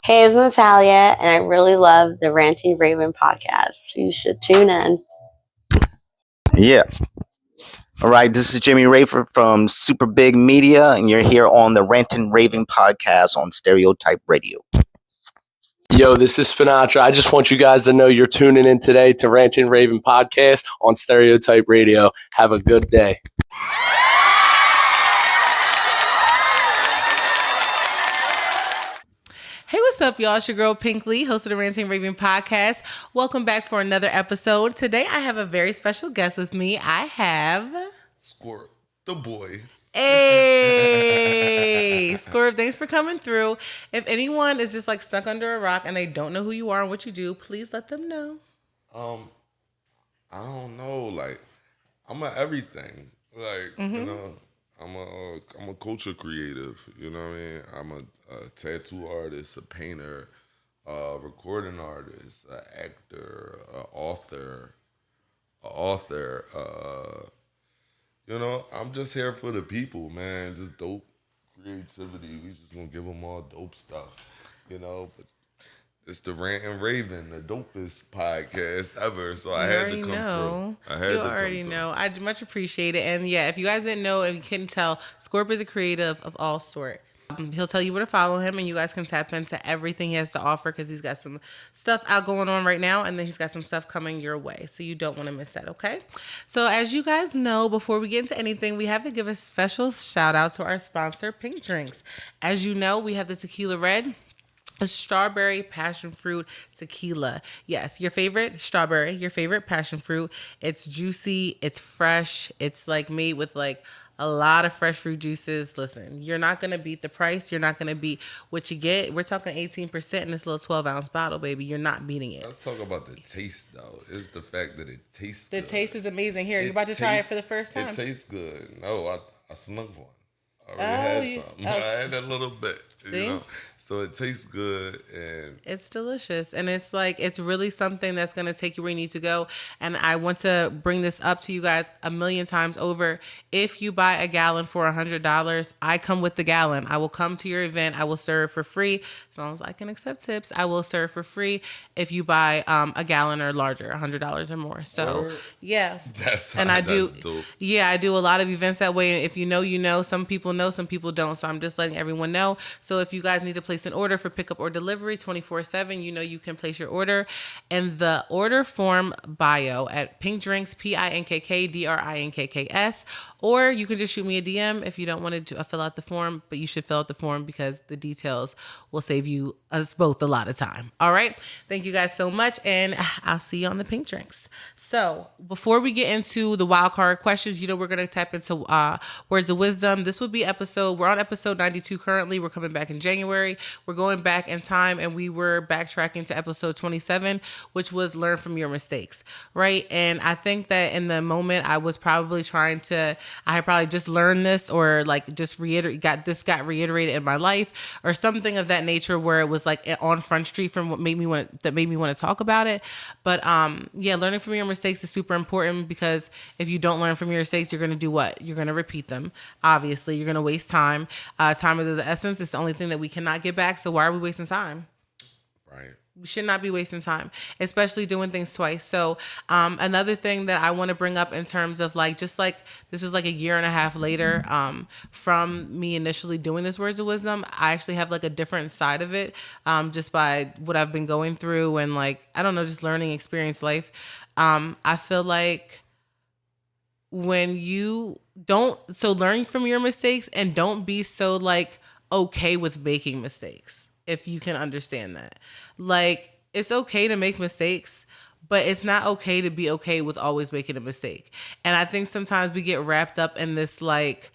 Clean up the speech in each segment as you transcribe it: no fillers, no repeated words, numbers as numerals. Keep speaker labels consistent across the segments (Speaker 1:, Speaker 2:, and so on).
Speaker 1: Hey, it's Natalia, and I really love the Ranting Raving Podcast. You should tune in.
Speaker 2: Yeah. All right. This is Jimmy Rafer from Super Big Media, and you're here on the Ranting Raving Podcast on Stereotype Radio.
Speaker 3: Yo, this is Spinatra. I just want you guys to know you're tuning in today to Ranting Raving Podcast on Stereotype Radio. Have a good day.
Speaker 4: Hey, what's up, y'all? It's your girl, Pink Lee, host of the Ranting Raving Podcast. Welcome back for another episode. Today, I have a very special guest with me. I have...
Speaker 5: SCORP DA BOY.
Speaker 4: Hey! SCORP, thanks for coming through. If anyone is just like stuck under a rock and they don't know who you are and what you do, please let them know.
Speaker 5: I don't know. Like, I'm a everything. Like, you know, I'm a culture creative. You know what I mean? I'm a tattoo artist, a painter, a recording artist, an actor, an author. You know, I'm just here for the people, man. Just dope creativity. We just gonna give them all dope stuff, you know. But it's the Ranting Raving, the dopest podcast ever. So I had to come through.
Speaker 4: You already know. I much appreciate it. And yeah, if you guys didn't know, if you couldn't tell, SCORP is a creative of all sort. He'll tell you where to follow him, and you guys can tap into everything he has to offer because he's got some stuff out going on right now, and then he's got some stuff coming your way. So you don't want to miss that, okay? So as you guys know, before we get into anything, we have to give a special shout out to our sponsor, Pink Drinks. As you know, we have the Tequila Red, a strawberry passion fruit tequila. Yes, your favorite strawberry, your favorite passion fruit. It's juicy, it's fresh, it's like made with like a lot of fresh fruit juices. Listen, you're not going to beat the price. You're not going to beat what you get. We're talking 18% in this little 12-ounce bottle, baby. You're not beating it.
Speaker 5: Let's talk about the taste, though. It's the fact that it tastes
Speaker 4: good.
Speaker 5: The
Speaker 4: taste is amazing. Here, you're about to try it for the first time.
Speaker 5: It tastes good. No, I snuck one. I already had some. I had a little bit.
Speaker 4: See?
Speaker 5: You know? So it tastes good and
Speaker 4: it's delicious. And it's like, it's really something that's going to take you where you need to go. And I want to bring this up to you guys a million times over. If you buy a gallon for $100, I come with the gallon. I will come to your event. I will serve for free. As long as I can accept tips, I will serve for free if you buy a gallon or larger, $100 or more. So yeah.
Speaker 5: That's
Speaker 4: dope. Yeah, I do a lot of events that way. And if you know, you know. Some people know, some people don't. So I'm just letting everyone know. So if you guys need to place an order for pickup or delivery 24/7, you know you can place your order in the order form bio at Pink Drinks, PINKKDRINKKS, or you can just shoot me a DM if you don't want to fill out the form, but you should fill out the form because the details will save you us both a lot of time. All right. Thank you guys so much, and I'll see you on the Pink Drinks. So before we get into the wild card questions, you know, we're going to tap into words of wisdom. This would be we're on episode 92 currently. We're coming back in January. We're going back in time, and we were backtracking to episode 27, which was learn from your mistakes, right? And I think that in the moment I was probably I had probably just learned this, or like just got reiterated in my life or something of that nature, where it was like on Front Street from what made me want to talk about it. But yeah, learning from your mistakes is super important, because if you don't learn from your mistakes, you're going to do what? You're going to repeat them. Obviously, you're going to waste time. Time is the essence. It's the only thing that we cannot get back. So why are we wasting time?
Speaker 5: Right.
Speaker 4: We should not be wasting time, especially doing things twice. So another thing that I want to bring up in terms of like, just like this is like a year and a half later from me initially doing this Words of Wisdom, I actually have like a different side of it just by what I've been going through and like, I don't know, just learning, experience life. I feel like when you learn from your mistakes, and don't be so like okay with making mistakes. If you can understand that. Like, it's okay to make mistakes, but it's not okay to be okay with always making a mistake. And I think sometimes we get wrapped up in this like,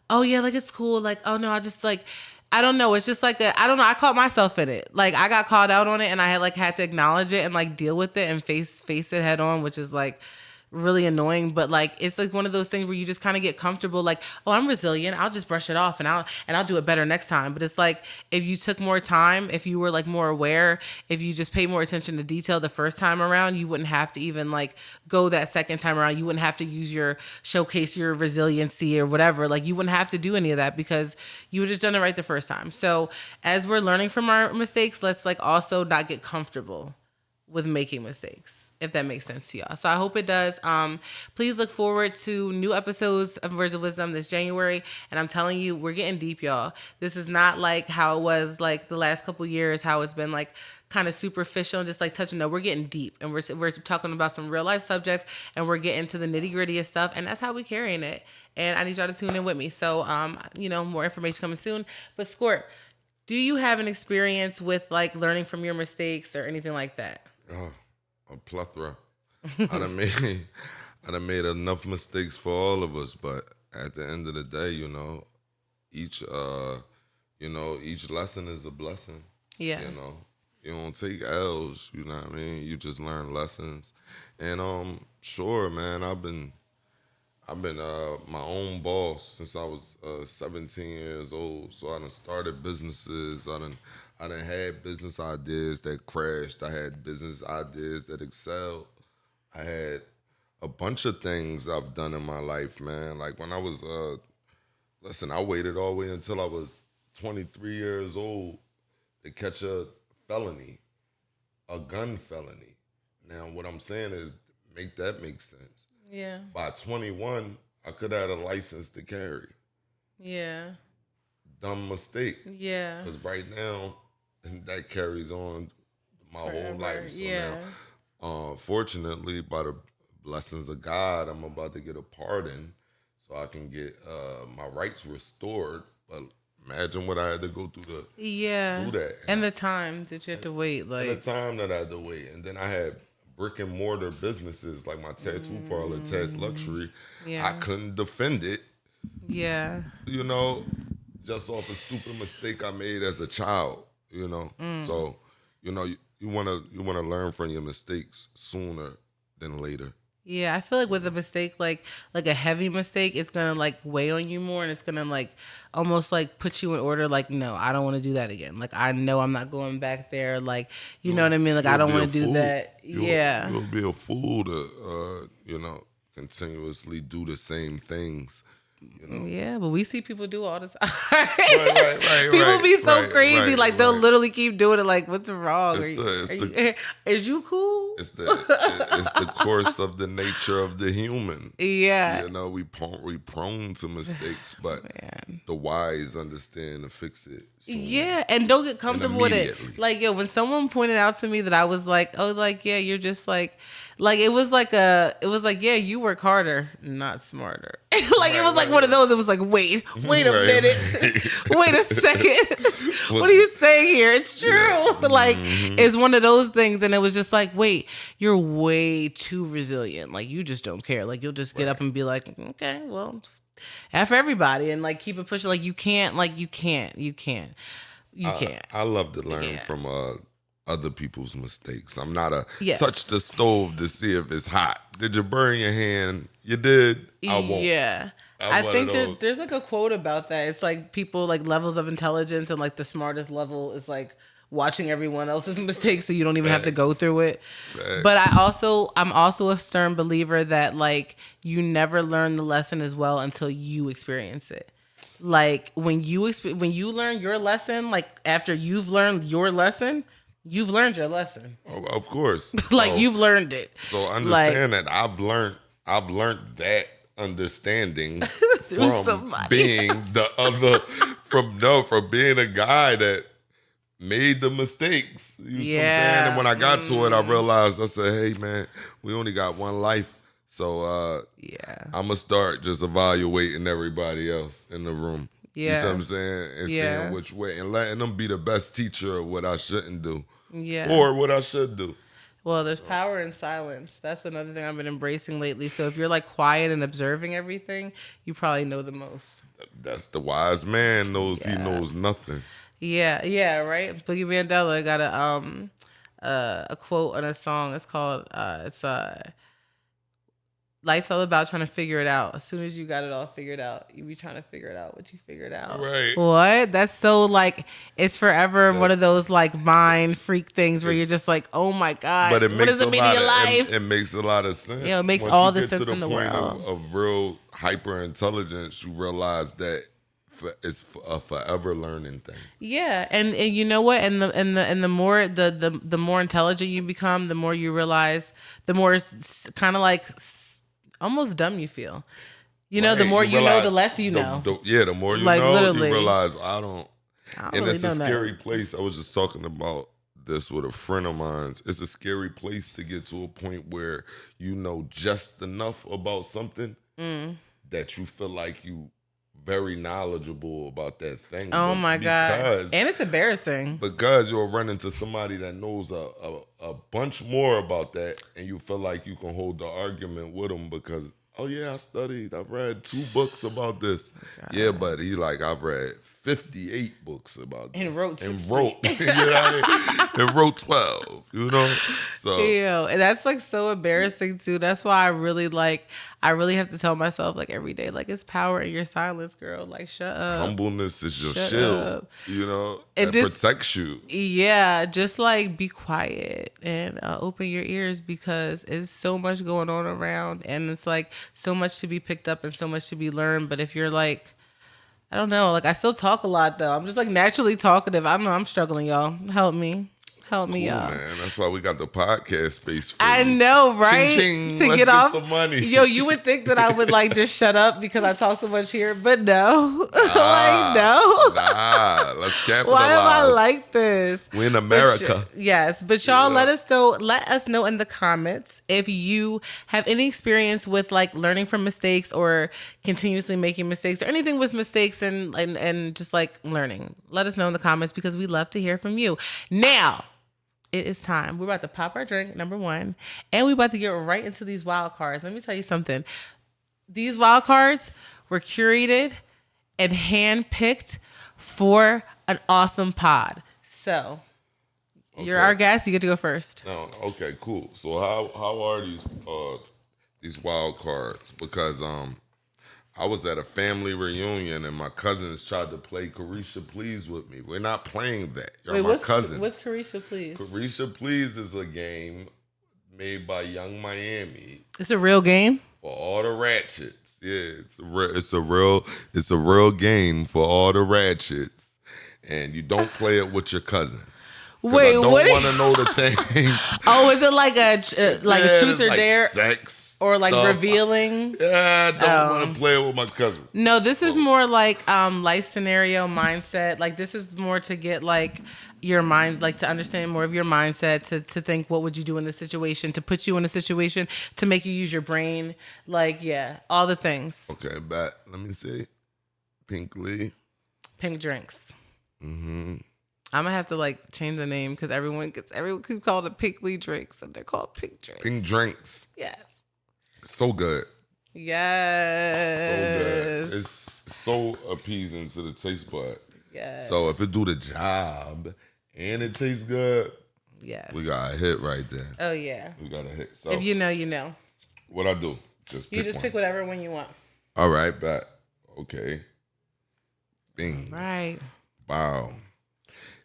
Speaker 4: oh yeah, like it's cool. Like, oh no, I just like, I don't know. It's just like I don't know. I caught myself in it. Like I got called out on it, and I had to acknowledge it and like deal with it and face it head on, which is like really annoying, but like it's like one of those things where you just kind of get comfortable, like, oh, I'm resilient, I'll just brush it off and I'll do it better next time. But it's like if you took more time, if you were like more aware, if you just paid more attention to detail the first time around, you wouldn't have to even like go that second time around. You wouldn't have to use your showcase your resiliency or whatever. Like you wouldn't have to do any of that because you would have done it right the first time. So as we're learning from our mistakes, let's like also not get comfortable with making mistakes, if that makes sense to y'all. So I hope it does. Please look forward to new episodes of Words of Wisdom this January. And I'm telling you, we're getting deep, y'all. This is not like how it was like the last couple years, how it's been like kind of superficial and just like touching. No, we're getting deep, and we're talking about some real life subjects, and we're getting to the nitty gritty of stuff, and that's how we're carrying it. And I need y'all to tune in with me. So, more information coming soon. But Scorp, do you have an experience with like learning from your mistakes or anything like that?
Speaker 5: Oh, a plethora. I done made enough mistakes for all of us, but at the end of the day, each lesson is a blessing.
Speaker 4: Yeah.
Speaker 5: You don't take L's, you know what I mean? You just learn lessons. And sure, man, I've been my own boss since I was 17 years old. So I done started businesses. I done had business ideas that crashed. I had business ideas that excelled. I had a bunch of things I've done in my life, man. Like when I was, I waited all the way until I was 23 years old to catch a felony, a gun felony. Now, what I'm saying is make sense.
Speaker 4: Yeah.
Speaker 5: By 21, I could have had a license to carry.
Speaker 4: Yeah.
Speaker 5: Dumb mistake.
Speaker 4: Yeah.
Speaker 5: Because right now, that carries on my whole life. So now, fortunately, by the blessings of God, I'm about to get a pardon so I can get my rights restored. But imagine what I had to go through to do that.
Speaker 4: And the time that you had to wait.
Speaker 5: And the time that I had to wait. And then I had brick and mortar businesses like my tattoo parlor, Tats Luxury.
Speaker 4: Yeah.
Speaker 5: I couldn't defend it.
Speaker 4: Yeah.
Speaker 5: Just off a stupid mistake I made as a child. So you want to learn from your mistakes sooner than later.
Speaker 4: Yeah, I feel like with a mistake, like a heavy mistake, it's gonna like weigh on you more, and it's gonna like almost like put you in order. Like, no, I don't want to do that again. Like, I know I'm not going back there. Like, you know what I mean? Like, I don't want to do that.
Speaker 5: You'll be a fool to continuously do the same things.
Speaker 4: Yeah, but we see people do all the time.
Speaker 5: Right,
Speaker 4: people be so crazy,
Speaker 5: right,
Speaker 4: they'll literally keep doing it. Like, what's wrong? Is you cool?
Speaker 5: It's the course of the nature of the human.
Speaker 4: Yeah,
Speaker 5: we prone to mistakes, but the wise understand to fix it.
Speaker 4: Yeah, and don't get comfortable with it. Like, when someone pointed out to me that I was like, oh, like, yeah, you're just like it was like, yeah, you work harder, not smarter. It was like one of those. It was like, wait a minute, wait a second. What are you saying here? It's true. Yeah. It's one of those things, and it was just like, wait, you're way too resilient. Like, you just don't care. Like, you'll just get up and be like, okay, well, F everybody, and like keep it pushing. Like, you can't.
Speaker 5: I love to learn from other people's mistakes. I'm not touch the stove to see if it's hot. Did you burn your hand? You did. I won't.
Speaker 4: Yeah. I think there's like a quote about that. It's like people like levels of intelligence, and like the smartest level is like watching everyone else's mistakes so you don't even have to go through it. But I'm also a stern believer that like you never learn the lesson as well until you experience it. Like when you learn your lesson, like after you've learned your lesson, you've learned your lesson.
Speaker 5: Oh, of course.
Speaker 4: You've learned it.
Speaker 5: So understand that I've learned that understanding from being from being a guy that made the mistakes. You know what I'm saying? And when I got to it, I realized, I said, hey man, we only got one life. So I'm gonna start just evaluating everybody else in the room. Yeah. You know what I'm saying? And seeing which way, and letting them be the best teacher of what I shouldn't do. Yeah. Or what I should do.
Speaker 4: Well, there's power in silence. That's another thing I've been embracing lately. So if you're like quiet and observing everything, you probably know the most.
Speaker 5: That's the wise man knows he knows nothing.
Speaker 4: Yeah, right? Boogie Vegandale got a quote on a song. It's called life's all about trying to figure it out. As soon as you got it all figured out, you be trying to figure it out what you figured out.
Speaker 5: Right.
Speaker 4: What? That's so like, it's forever one of those like mind freak things where you're just like, oh my God,
Speaker 5: But it
Speaker 4: what
Speaker 5: makes
Speaker 4: is the
Speaker 5: a
Speaker 4: meaning
Speaker 5: lot
Speaker 4: of life?
Speaker 5: it makes a lot of sense.
Speaker 4: You know, it makes
Speaker 5: Once
Speaker 4: all
Speaker 5: you
Speaker 4: the
Speaker 5: get
Speaker 4: sense
Speaker 5: to
Speaker 4: in the
Speaker 5: point
Speaker 4: world.
Speaker 5: of real hyper intelligence, you realize that it's a forever learning thing.
Speaker 4: Yeah, and you know what? And the more the more intelligent you become, the more you realize, the more kind of like almost dumb you feel. You know, the
Speaker 5: Right.
Speaker 4: more you know,
Speaker 5: realize
Speaker 4: the less you know.
Speaker 5: The more you
Speaker 4: Like,
Speaker 5: know,
Speaker 4: literally.
Speaker 5: you realize I don't and
Speaker 4: really
Speaker 5: it's a
Speaker 4: know
Speaker 5: scary
Speaker 4: nothing.
Speaker 5: place. I was just talking about this with a friend of mine. It's a scary place to get to a point where you know just enough about something that you feel like you very knowledgeable about that thing.
Speaker 4: Oh
Speaker 5: But
Speaker 4: my God.
Speaker 5: because
Speaker 4: And it's embarrassing.
Speaker 5: because you'll run into somebody that knows a bunch more about that, and you feel like you can hold the argument with them because, oh yeah, I studied, I've read 2 books about this. Yeah, but he like, I've read 58 books about this.
Speaker 4: And wrote
Speaker 5: and
Speaker 4: 60.
Speaker 5: wrote, you know what I mean? And wrote 12, you know? So
Speaker 4: Ew. And that's like so embarrassing too. That's why I really have to tell myself like every day, like, it's power in your silence, girl. Like, shut up.
Speaker 5: humbleness is your
Speaker 4: Shut
Speaker 5: shield,
Speaker 4: up.
Speaker 5: you know?
Speaker 4: It
Speaker 5: That
Speaker 4: just-
Speaker 5: protects you.
Speaker 4: Yeah, just like be quiet and open your ears because it's so much going on around and it's like so much to be picked up and so much to be learned. But if you're like, I don't know, like I still talk a lot though. I'm just like naturally talkative. I don't know, I'm struggling, y'all. Help me. Help me,
Speaker 5: Cool,
Speaker 4: y'all.
Speaker 5: man. That's why we got the podcast space for
Speaker 4: I
Speaker 5: you.
Speaker 4: know, right?
Speaker 5: Ching, ching.
Speaker 4: To
Speaker 5: Let's
Speaker 4: get off
Speaker 5: some money.
Speaker 4: Yo, you would think that I would like just shut up because I talk so much here, but no. Like, no.
Speaker 5: Nah, let's capitalize.
Speaker 4: Why am I like this?
Speaker 5: We're in America.
Speaker 4: Yes, but y'all
Speaker 5: Yeah.
Speaker 4: let us know in the comments if you have any experience with like learning from mistakes or continuously making mistakes or anything with mistakes and just like learning. Let us know in the comments because we love to hear from you. Now, it is time. We're about to pop our drink, number 1, and we're about to get right into these wild cards. Let me tell you something. These wild cards were curated and handpicked for an awesome pod. So, you're our guest. You get to go first.
Speaker 5: No, okay, cool. So how are these wild cards? Because I was at a family reunion and my cousins tried to play Carisha Please with me. We're not playing that. You're my cousins.
Speaker 4: What's Carisha Please?
Speaker 5: Carisha Please is a game made by Young Miami
Speaker 4: It's a real game?
Speaker 5: for all the ratchets. Yeah, it's a real game for all the ratchets, and you don't play it with your cousin.
Speaker 4: Wait,
Speaker 5: I don't
Speaker 4: what?
Speaker 5: want to know the things.
Speaker 4: Oh, is it like a truth or
Speaker 5: like
Speaker 4: dare
Speaker 5: sex
Speaker 4: or like
Speaker 5: stuff.
Speaker 4: revealing?
Speaker 5: Yeah, I don't want to play it with my cousin.
Speaker 4: No, this is more like life scenario mindset. Like this is more to get like your mind, like to understand more of your mindset, to think what would you do in this situation, to put you in a situation, to make you use your brain. Like, yeah, all the things.
Speaker 5: Okay, let me see. Pink
Speaker 4: drinks.
Speaker 5: Mm-hmm.
Speaker 4: I'm gonna have to like change the name because everyone keeps calling it Pink drinks and they're called pink drinks.
Speaker 5: Pink drinks.
Speaker 4: Yes.
Speaker 5: So good.
Speaker 4: Yes.
Speaker 5: So good. It's so appeasing to the taste bud.
Speaker 4: Yes.
Speaker 5: So if it do the job and it tastes good,
Speaker 4: yes,
Speaker 5: we got a hit right there.
Speaker 4: Oh yeah.
Speaker 5: We got a hit. So
Speaker 4: if you know, you know.
Speaker 5: What I do? Just pick one.
Speaker 4: Pick whatever one you want.
Speaker 5: All right, bet. Okay. Bing.
Speaker 4: Right.
Speaker 5: Wow.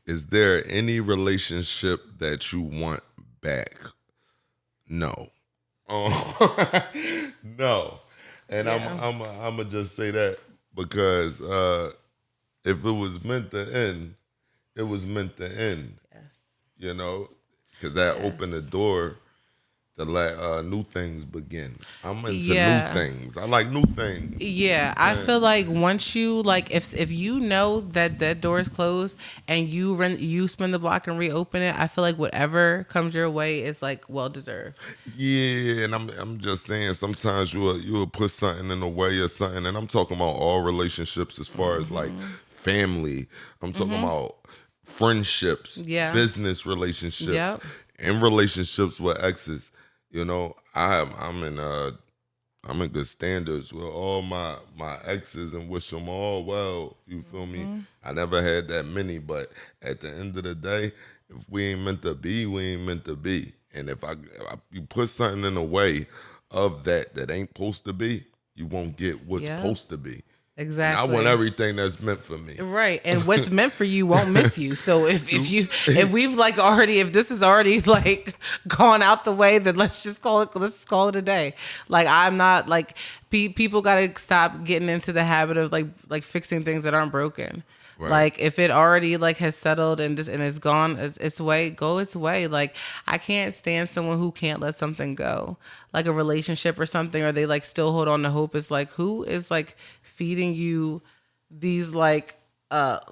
Speaker 5: Is there any relationship that you want back? No. Oh, no. And
Speaker 4: Yeah.
Speaker 5: I'm gonna just say that because if it was meant to end, it was meant to end.
Speaker 4: Yes.
Speaker 5: You know, because that opened the door to let new things begin. I'm into new things. I like new things.
Speaker 4: Yeah, I feel like once you like, if you know that door is closed and you spin the block and reopen it, I feel like whatever comes your way is like well deserved.
Speaker 5: Yeah, and I'm just saying sometimes you will put something in the way of something, and I'm talking about all relationships as far as like family. I'm talking about friendships, business relationships, and relationships with exes. You know, I'm in good standards with all my exes and wish them all well. You feel me? I never had that many, but at the end of the day, if we ain't meant to be, we ain't meant to be. And if you put something in the way of that ain't supposed to be, you won't get what's supposed to be.
Speaker 4: Exactly.
Speaker 5: And I want everything that's meant for me.
Speaker 4: Right. And what's meant for you won't miss you. So if this is already like gone out the way, then let's call it a day. Like, I'm not like, people got to stop getting into the habit of like fixing things that aren't broken. Right. Like, if it already like has settled and it's gone its way, go its way. Like, I can't stand someone who can't let something go, like a relationship or something, or they like still hold on to hope. Is like, who is like feeding you these like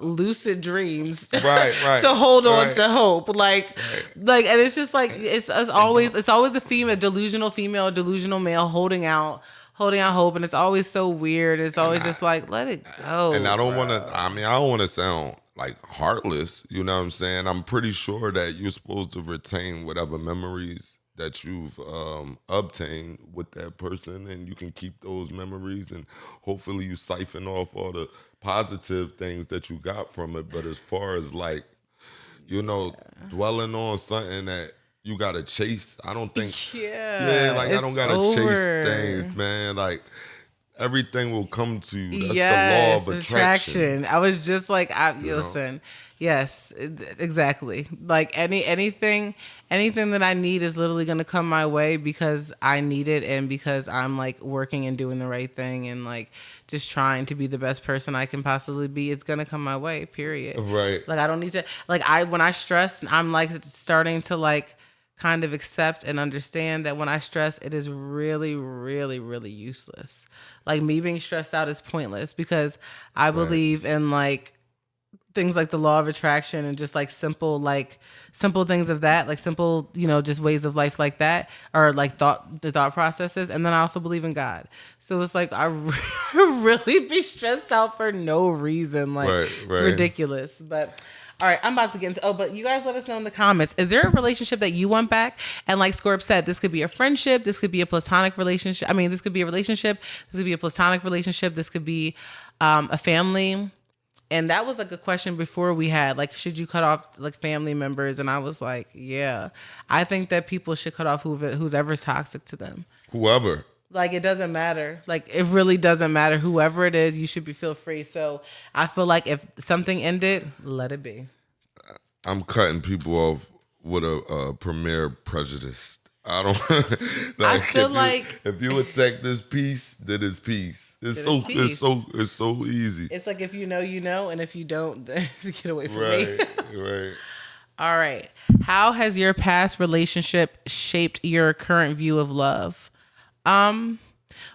Speaker 4: lucid dreams
Speaker 5: right
Speaker 4: to hold on to hope, like and it's just like it's always a female, delusional male holding out hope, and it's always so weird. It's always just like, let it go.
Speaker 5: And I don't want to sound like heartless, you know what I'm saying? I'm pretty sure that you're supposed to retain whatever memories that you've obtained with that person, and you can keep those memories, and hopefully you siphon off all the positive things that you got from it. But as far as like, you know, dwelling on something that you gotta chase, I don't think I don't gotta chase things, man. Like, everything will come to you. That's the law of attraction.
Speaker 4: I was just like, listen, yes, exactly. Like, anything that I need is literally going to come my way because I need it, and because I'm like working and doing the right thing and like just trying to be the best person I can possibly be. It's going to come my way, period.
Speaker 5: Right.
Speaker 4: Like, I don't need to, like, when I stress, I'm like starting to like kind of accept and understand that when I stress, it is really, really, really useless. Like, me being stressed out is pointless, because I believe in like things like the law of attraction and just like simple things of that, like simple, you know, just ways of life like that, or like the thought processes. And then I also believe in God. So it's like, I really be stressed out for no reason. Like, it's ridiculous. But all right, I'm about to get into, but you guys let us know in the comments. Is there a relationship that you want back? And like Scorp said, this could be a friendship. This could be a platonic relationship. I mean, this could be a relationship. This could be a platonic relationship. This could be a family. And that was like a question before we had, like, should you cut off like family members? And I was like, yeah, I think that people should cut off who's ever's toxic to them.
Speaker 5: Whoever.
Speaker 4: Like, it doesn't matter. Like, it really doesn't matter. Whoever it is, you should feel free. So I feel like if something ended, let it be.
Speaker 5: I'm cutting people off with a premier prejudice. I don't. Like, I feel if you attack this piece, then it's peace. It's so easy.
Speaker 4: It's like, if you know, you know, and if you don't, then get away from me.
Speaker 5: Right.
Speaker 4: All right. How has your past relationship shaped your current view of love?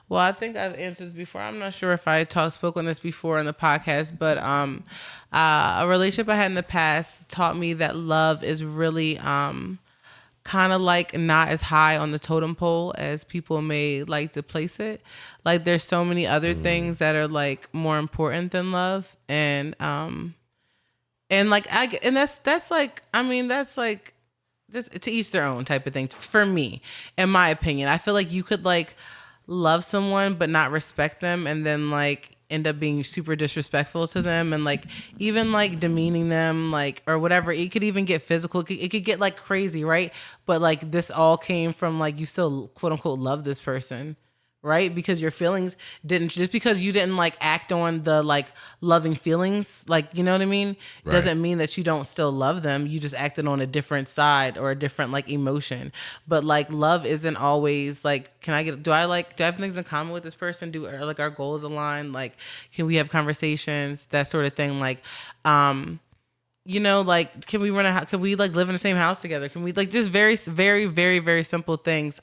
Speaker 4: Well, I think I've answered this before. I'm not sure if I spoke on this before in the podcast, but a relationship I had in the past taught me that love is really kind of like not as high on the totem pole as people may like to place it. Like, there's so many other things that are like more important than love, and that's like, I mean, that's like, just to each their own type of thing. For me, in my opinion, I feel like you could like love someone but not respect them, and then like end up being super disrespectful to them, and like even like demeaning them, like, or whatever. It could even get physical. It could get like crazy, right? But like, this all came from like, you still quote unquote love this person, right? Because your feelings just because you didn't like act on the like loving feelings, like, you know what I mean? Right. Doesn't mean that you don't still love them. You just acted on a different side or a different like emotion. But like, love isn't always like, do I have things in common with this person? Are like our goals align? Like, can we have conversations? That sort of thing. Like, you know, like, can we like live in the same house together? Can we like, just very, very, very, very simple things,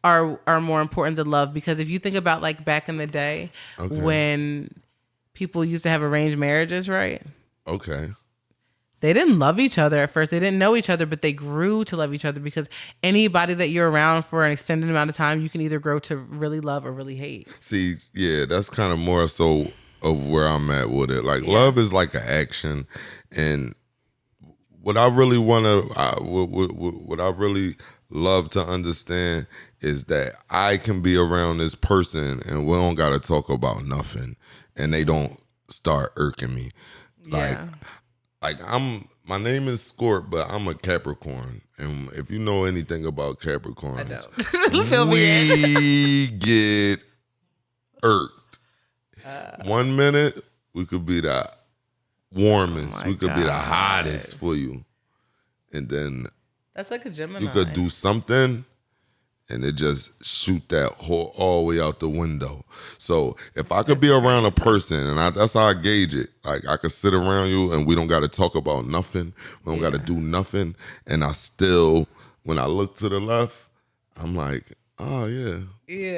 Speaker 4: are more important than love. Because if you think about like back in the day, when people used to have arranged marriages, right?
Speaker 5: Okay.
Speaker 4: They didn't love each other at first. They didn't know each other, but they grew to love each other, because anybody that you're around for an extended amount of time, you can either grow to really love or really hate.
Speaker 5: See, yeah, that's kind of more so of where I'm at with it. Like, love is like an action, and what I really want to, what I really love to understand is that I can be around this person and we don't got to talk about nothing, and they don't start irking me. Like, like my name is SCORP, but I'm a Capricorn. And if you know anything about Capricorns,
Speaker 4: I don't. Fill me
Speaker 5: we get irked. 1 minute, we could be the warmest. We could be the hottest for you. And then
Speaker 4: that's like a Gemini.
Speaker 5: You could do something and it just shoot that all the way out the window. So if I could be around a person, and that's how I gauge it. Like I could sit around you and we don't got to talk about nothing. We don't got to do nothing. And I still, when I look to the left, I'm like, oh yeah,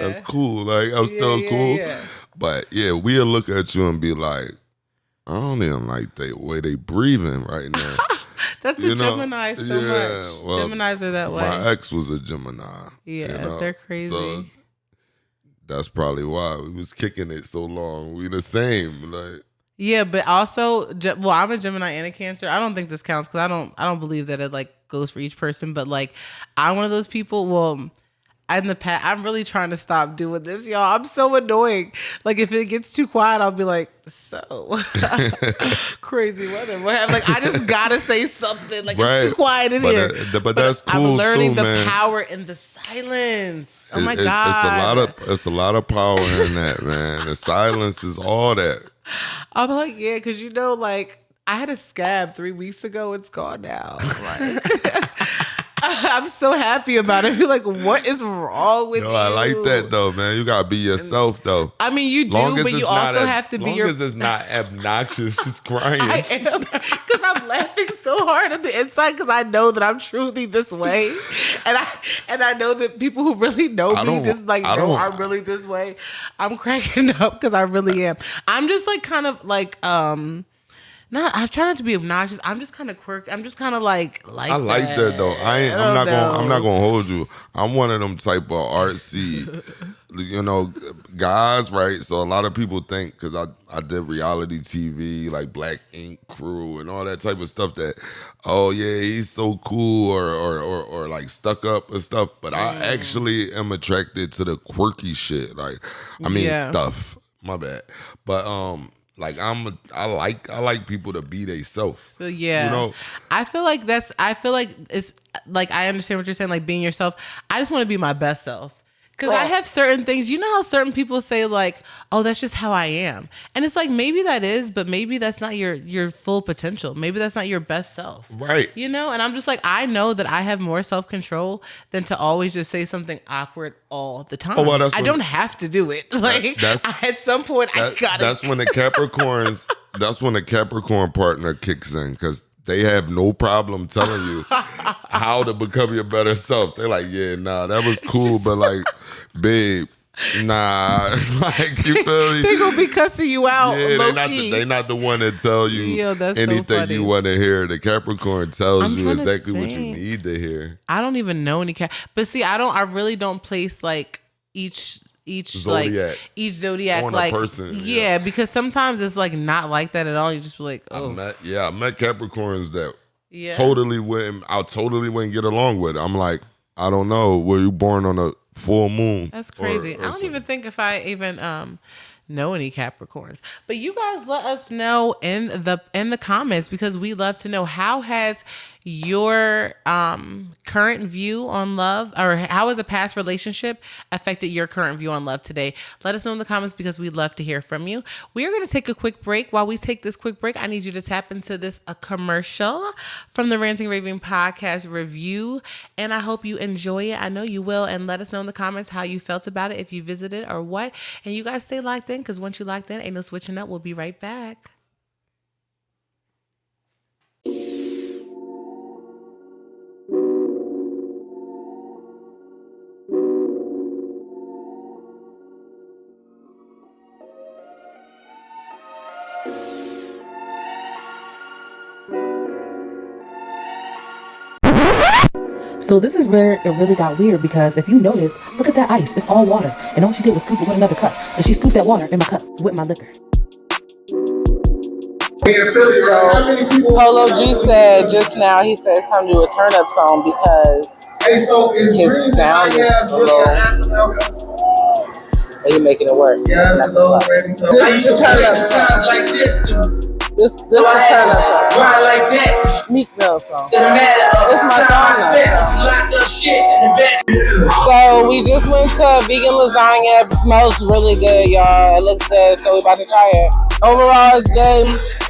Speaker 5: that's cool. Like I'm still cool. Yeah. But yeah, we'll look at you and be like, I don't even like the way they breathing right now.
Speaker 4: That's a Gemini so much. Well, Geminis are that way.
Speaker 5: My ex was a Gemini.
Speaker 4: Yeah, they're crazy. So
Speaker 5: that's probably why we was kicking it so long. We the same, like.
Speaker 4: Yeah, but also, well, I'm a Gemini and a Cancer. I don't think this counts because I don't believe that it like goes for each person. But like, I'm one of those people. Well, in the past, I'm really trying to stop doing this, y'all. I'm so annoying. Like, if it gets too quiet, I'll be like, so crazy weather. Like, I just gotta say something. Like, it's too quiet in here.
Speaker 5: But that's cool.
Speaker 4: I'm learning
Speaker 5: too,
Speaker 4: the power in the silence. Oh my
Speaker 5: God. It's a lot of power in that, man. The silence is all that.
Speaker 4: I'm like, yeah, because like, I had a scab 3 weeks ago. It's gone now. Like, I'm so happy about it. I feel like, what is wrong with you?
Speaker 5: I like that though, man. You gotta be yourself though.
Speaker 4: I mean, you do, but you also have to be your.
Speaker 5: As long as it's not obnoxious, just crying.
Speaker 4: I am, because I'm laughing so hard on the inside because I know that I'm truly this way, and I know that people who really know me just like know I'm really this way. I'm cracking up because I really am. I'm just like kind of like I'm trying not to be obnoxious. I'm just kind of quirky. I'm just kind of like
Speaker 5: I like that though. I'm not gonna hold you. I'm one of them type of artsy, guys, right? So a lot of people think, because I did reality TV like Black Ink Crew and all that type of stuff, that oh yeah, he's so cool or like stuck up and stuff. But I actually am attracted to the quirky shit. Like stuff. My bad. But like I like people to be themselves.
Speaker 4: So yeah, I feel like it's like, I understand what you're saying, like being yourself. I just want to be my best self. Because I have certain things, how certain people say like, oh, that's just how I am. And it's like, maybe that is, but maybe that's not your full potential. Maybe that's not your best self.
Speaker 5: Right.
Speaker 4: And I'm just like, I know that I have more self-control than to always just say something awkward all the time.
Speaker 5: Oh, well,
Speaker 4: I don't have to do it. Like, at some point, I gotta.
Speaker 5: That's when the Capricorn partner kicks in, because they have no problem telling you how to become your better self. They're like, yeah, nah, that was cool, but like, babe, nah, like, you feel me?
Speaker 4: They gonna be cussing you out.
Speaker 5: Yeah, they not the one that tell you anything you want to hear. The Capricorn tells you exactly what you need to hear.
Speaker 4: I don't even know any but see, I really don't place like each zodiac. Like each zodiac on like a person, because sometimes it's like not like that at all. You just be like, oh,
Speaker 5: I met Capricorns that totally wouldn't get along with. I'm like, I don't know, were you born on a full moon?
Speaker 4: That's crazy. I don't even think if I even know any Capricorns. But you guys let us know in the comments, because we love to know, how has your current view on love, or how has a past relationship affected your current view on love today? Let us know in the comments, because we'd love to hear from you. We are going to take a quick break. While we take this quick break, I need you to tap into this commercial from the Ranting Raving Podcast review, and I hope you enjoy it. I know you will, and let us know in the comments how you felt about it, if you visited or what. And you guys stay locked in, because once you locked in, ain't no switching up. We'll be right back.
Speaker 6: So this is where it really got weird, because if you notice, look at that ice. It's all water. And all she did was scoop it with another cup. So she scooped that water in my cup with my liquor.
Speaker 7: So Polo G said just now, he said it's time to do a turn up song because his sound is low. And you're making it work. That's a plus. This is a turn up song. This is the turn up song.
Speaker 8: Grind like that.
Speaker 7: Meek Mill song.
Speaker 8: It's
Speaker 7: my song So we just went to vegan lasagna. It smells really good, y'all. It looks good, so we about to try it. Overall, it's good.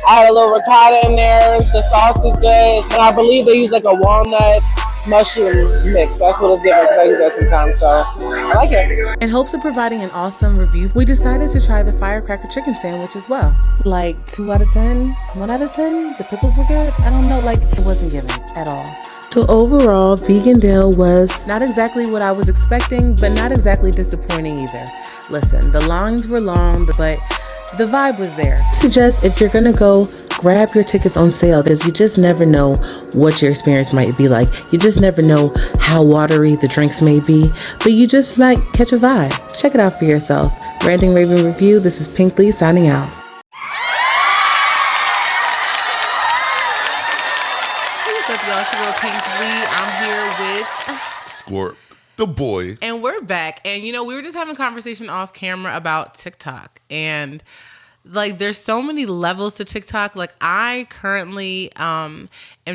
Speaker 7: I had a little ricotta in there. The sauce is good. And I believe they use like a walnut mushroom mix. That's what it's giving because I use that sometimes. So I like it.
Speaker 6: In hopes of providing an awesome review, we decided to try the firecracker chicken sandwich as well. Like 2 out of 10, 1 out of 10. The pickles were good. I don't know, like it wasn't given at all. So overall, Vegandale was not exactly what I was expecting, but not exactly disappointing either. Listen, the lines were long, but the vibe was there. I suggest if you're gonna go, grab your tickets on sale because you just never know what your experience might be like. You just never know how watery the drinks may be, but you just might catch a vibe. Check it out for yourself. Ranting Raving Review, this is Pink Lee signing out.
Speaker 4: What's up, y'all? It's your girl Pink Lee. I'm here with
Speaker 5: SCORP DA BOY.
Speaker 4: And we're back. And, you know, we were just having a conversation off camera about TikTok. And, like, there's so many levels to TikTok. Like, I currently am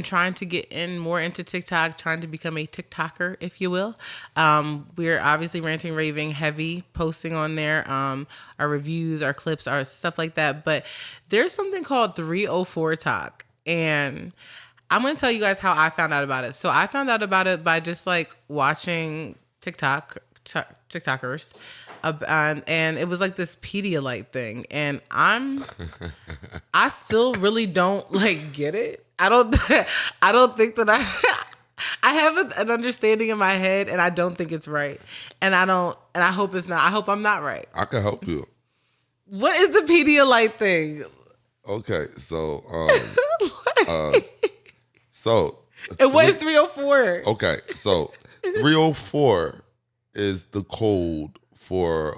Speaker 4: trying to get more into TikTok, trying to become a TikToker, if you will. We're obviously ranting, raving, heavy, posting on there. Our reviews, our clips, our stuff like that. But there's something called 304 Talk. And I'm going to tell you guys how I found out about it. So I found out about it by just like watching TikTokers. And it was like this Pedialyte thing. And I still really don't like get it. I don't think that I have an understanding in my head and I don't think it's right. And I hope it's not. I hope I'm not right.
Speaker 5: I can help you.
Speaker 4: What is the Pedialyte thing?
Speaker 5: Okay, so
Speaker 4: And what is 304?
Speaker 5: Okay, so 304 is the code for.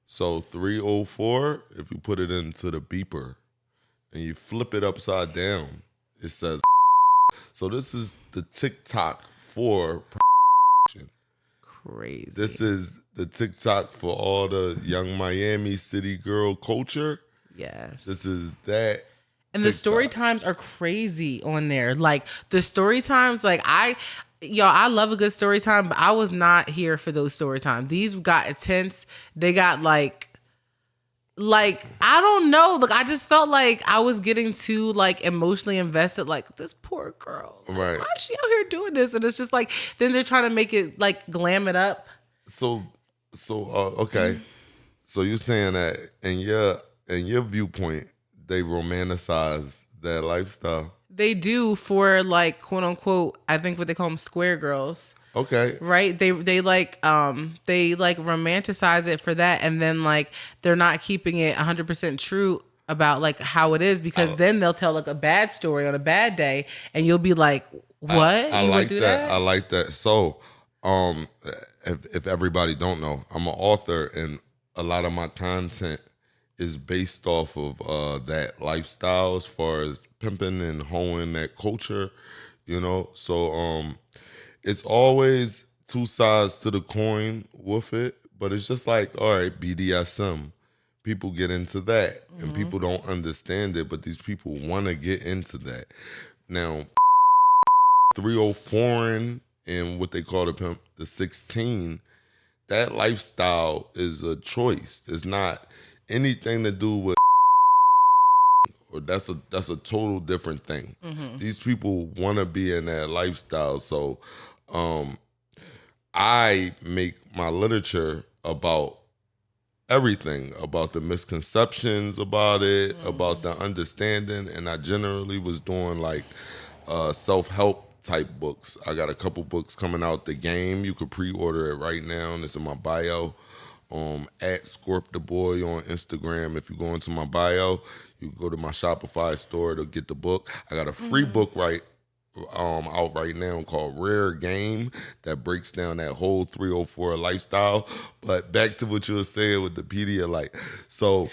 Speaker 5: So 304, if you put it into the beeper and you flip it upside down, it says. So this is the TikTok for.
Speaker 4: Crazy.
Speaker 5: This is the TikTok for all the young Miami city girl culture.
Speaker 4: Yes.
Speaker 5: This is that.
Speaker 4: And
Speaker 5: TikTok.
Speaker 4: the story times are crazy on there. Like the story times, like I love a good story time, but I was not here for those story times. These got intense. They got like I don't know. Like I just felt like I was getting too like emotionally invested. Like this poor girl. Like,
Speaker 5: right.
Speaker 4: why is she out here doing this? And it's just like then they're trying to make it like glam it up.
Speaker 5: So okay. So you're saying that in your viewpoint, they romanticize that lifestyle.
Speaker 4: They do for like quote unquote, I think what they call them square girls.
Speaker 5: Okay.
Speaker 4: Right? They like romanticize it for that, and then like they're not keeping it 100% true about like how it is, because then they'll tell like a bad story on a bad day and you'll be like, what?
Speaker 5: I like that. I like that. So if everybody don't know, I'm an author and a lot of my content is based off of that lifestyle as far as pimping and hoeing that culture, you know? So it's always two sides to the coin with it, but it's just like, all right, BDSM. People get into that and people don't understand it, but these people want to get into that. Now, 304 and what they call the pimp, the 16, that lifestyle is a choice. It's not anything to do with, or that's a total different thing. These people want to be in that lifestyle. So I make my literature about everything, about the misconceptions about it, about the understanding, and I generally was doing like self-help type books. I got a couple books coming out. The Game, you could pre-order it right now, and it's in my bio. At SCORP DA BOY on Instagram. If you go into my bio, you go to my Shopify store to get the book. I got a free book out right now called Rare Game that breaks down that whole 304 lifestyle. But back to what you were saying with the Pedialyte. So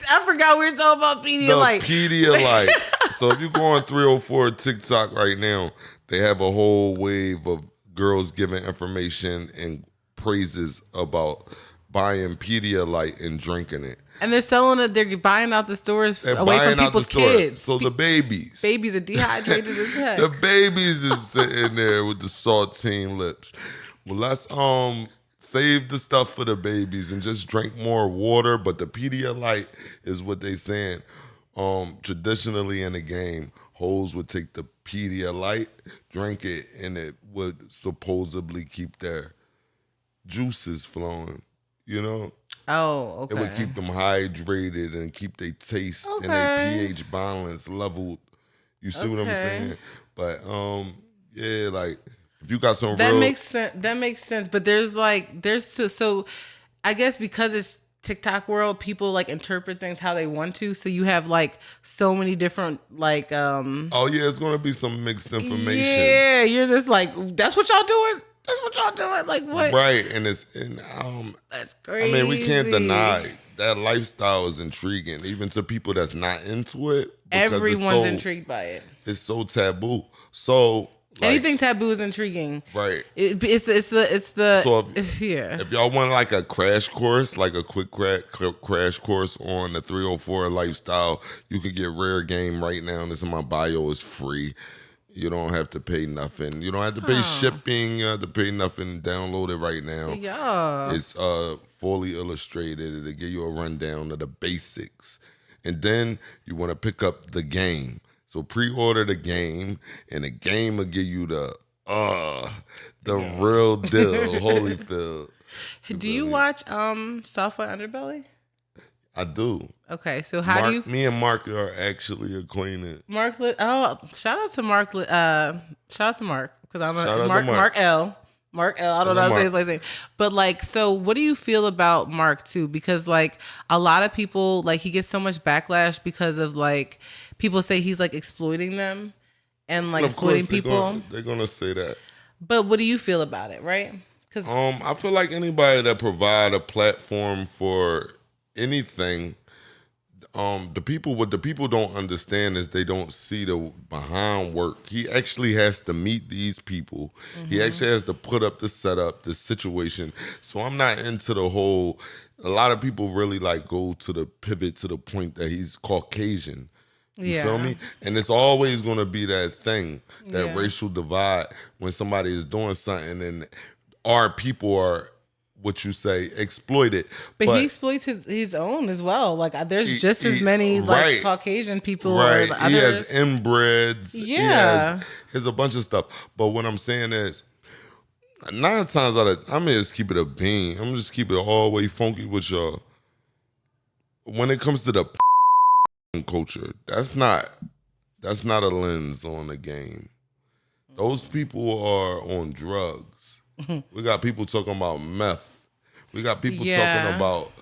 Speaker 4: I forgot we were talking about Pedialyte.
Speaker 5: The Pedialyte. So if you go on 304 TikTok right now, they have a whole wave of girls giving information and praises about buying Pedialyte and drinking it.
Speaker 4: And they're selling it. They're buying out the stores
Speaker 5: They're
Speaker 4: away
Speaker 5: buying
Speaker 4: from
Speaker 5: out the
Speaker 4: people's
Speaker 5: store.
Speaker 4: kids.
Speaker 5: So the babies
Speaker 4: Babies are dehydrated as heck.
Speaker 5: the babies is sitting there with the saltine lips. Well, let's save the stuff for the babies and just drink more water. But the Pedialyte is what they saying. Traditionally in the game, hoes would take the Pedialyte, drink it, and it would supposedly keep their juices flowing. You know?
Speaker 4: Oh, okay.
Speaker 5: It would keep them hydrated and keep their taste and their pH balance leveled. You see what I'm saying? But yeah, like if you got some
Speaker 4: that makes sense. That makes sense. But there's so I guess because it's TikTok world, people like interpret things how they want to. So you have like so many different like
Speaker 5: oh yeah, it's gonna be some mixed information.
Speaker 4: Yeah, you're just like, that's what y'all doing? That's what y'all doing? Like what?
Speaker 5: Right, and
Speaker 4: that's crazy.
Speaker 5: I mean, we can't deny that lifestyle is intriguing, even to people that's not into it.
Speaker 4: Everyone's intrigued by it.
Speaker 5: It's so taboo. So like,
Speaker 4: anything taboo is intriguing.
Speaker 5: Right.
Speaker 4: It's
Speaker 5: if y'all want like a crash course, like a quick crash course on the 304 lifestyle, you can get Rare Game right now. And it's in my bio. It's free. You don't have to pay nothing. You don't have to pay shipping. You don't have to pay nothing. Download it right now.
Speaker 4: Yeah.
Speaker 5: It's fully illustrated. It'll give you a rundown of the basics. And then you want to pick up the game. So pre-order the game, and the game will give you the real deal, Holyfield.
Speaker 4: Do you watch Software Underbelly?
Speaker 5: I do.
Speaker 4: Okay, so how do you?
Speaker 5: Me and Mark are actually acquainted.
Speaker 4: Shout out to Mark. Shout out to Mark because I don't know Mark L. Mark L. I don't know how to say his last name. But like, so what do you feel about Mark too? Because like a lot of people, like he gets so much backlash because of like people say he's like exploiting them and like exploiting people.
Speaker 5: They're gonna say that.
Speaker 4: But what do you feel about it, right? Because
Speaker 5: I feel like anybody that provide a platform for anything, what the people don't understand is they don't see the behind work. He actually has to meet these people. Mm-hmm. He actually has to put up the setup, the situation. So I'm not into the whole. A lot of people really like go to the pivot to the point that he's Caucasian. You feel me? And it's always going to be that thing, that racial divide when somebody is doing something and our people are, what you say, exploited.
Speaker 4: But he exploits his own as well. Like there's just as many like Caucasian people.
Speaker 5: Right.
Speaker 4: Or others.
Speaker 5: He has inbreds.
Speaker 4: Yeah.
Speaker 5: He has a bunch of stuff. But what I'm saying is, 9 times out of, I'm just keep it a bean. I'm just keep it all the way funky with y'all. When it comes to the culture, that's not a lens on the game. Those people are on drugs. We got people talking about meth. We got people talking about,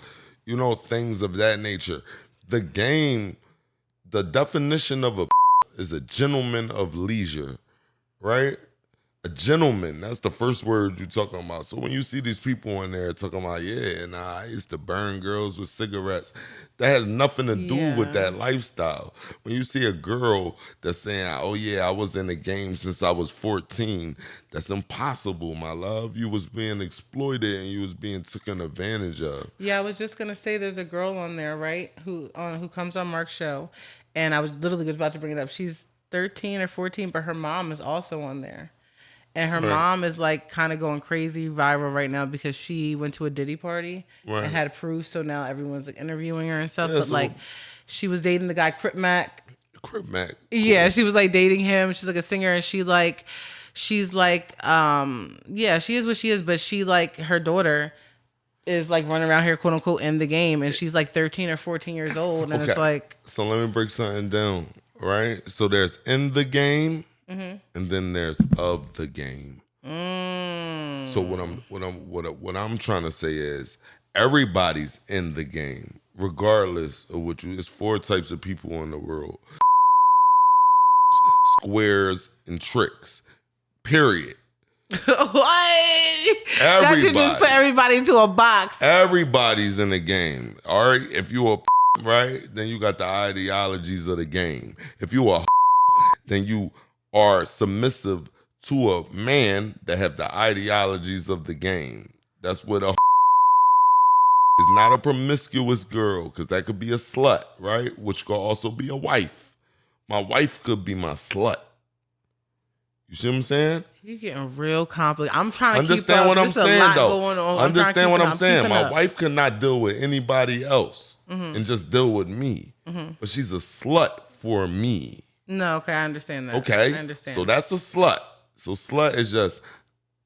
Speaker 5: things of that nature. The game, the definition of a is a gentleman of leisure, right? A gentleman, that's the first word you're talking about. So when you see these people in there talking about, I used to burn girls with cigarettes, that has nothing to do with that lifestyle. When you see a girl that's saying, I was in the game since I was 14, that's impossible, my love. You was being exploited and you was being taken advantage of.
Speaker 4: Yeah, I was just going to say there's a girl on there, right, who comes on Mark's show, and I was literally just about to bring it up. She's 13 or 14, but her mom is also on there. And her mom is like kind of going crazy viral right now because she went to a Diddy party and had proof. So now everyone's like interviewing her and stuff. But like she was dating the guy Crip Mac.
Speaker 5: Crip Mac.
Speaker 4: Yeah, she was like dating him. She's like a singer and she's like, she is what she is. But she like her daughter is like running around here, quote unquote, in the game. And she's like 13 or 14 years old. And it's like.
Speaker 5: So let me break something down, right? So there's in the game. Mm-hmm. And then there's of the game. So what I'm trying to say is everybody's in the game, regardless of what you. It's 4 types of people in the world: squares and tricks. Period.
Speaker 4: What?
Speaker 5: Everybody.
Speaker 4: You just put everybody into a box.
Speaker 5: Everybody's in the game. All right. If you a right, then you got the ideologies of the game. If you a then you are submissive to a man that have the ideologies of the game. That's what a not a promiscuous girl, because that could be a slut, right? Which could also be a wife. My wife could be my slut. You see what I'm saying?
Speaker 4: You're getting real complicated. I'm trying to
Speaker 5: Understand
Speaker 4: keep up.
Speaker 5: what I'm
Speaker 4: There's a
Speaker 5: saying,
Speaker 4: lot
Speaker 5: though.
Speaker 4: going on.
Speaker 5: Understand what I'm saying.
Speaker 4: keeping
Speaker 5: My
Speaker 4: up.
Speaker 5: wife could not deal with anybody else and just deal with me. But she's a slut for me.
Speaker 4: No, okay, I understand that.
Speaker 5: Okay?
Speaker 4: I understand.
Speaker 5: So that's a slut. So slut is just,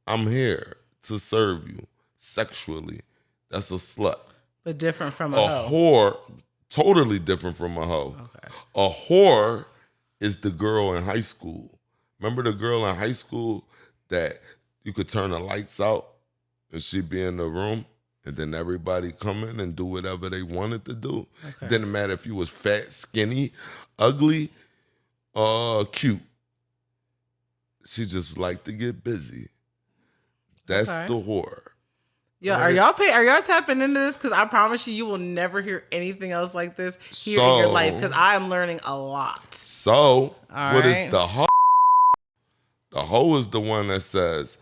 Speaker 5: I'm here to serve you sexually. That's a slut.
Speaker 4: But different from
Speaker 5: A
Speaker 4: a hoe.
Speaker 5: whore, totally different from a hoe.
Speaker 4: Okay.
Speaker 5: A whore is the girl in high school. Remember the girl in high school that you could turn the lights out and she'd be in the room and then everybody come in and do whatever they wanted to do.
Speaker 4: Okay.
Speaker 5: Didn't matter if you was fat, skinny, ugly, cute. She just liked to get busy. That's
Speaker 4: Okay.
Speaker 5: the whore.
Speaker 4: Yeah,
Speaker 5: Right.
Speaker 4: are y'all tapping into this? Because I promise you will never hear anything else like this here in your life. Because I am learning a lot.
Speaker 5: So,
Speaker 4: All
Speaker 5: what is
Speaker 4: right.
Speaker 5: the hoe? The hoe is the one that says,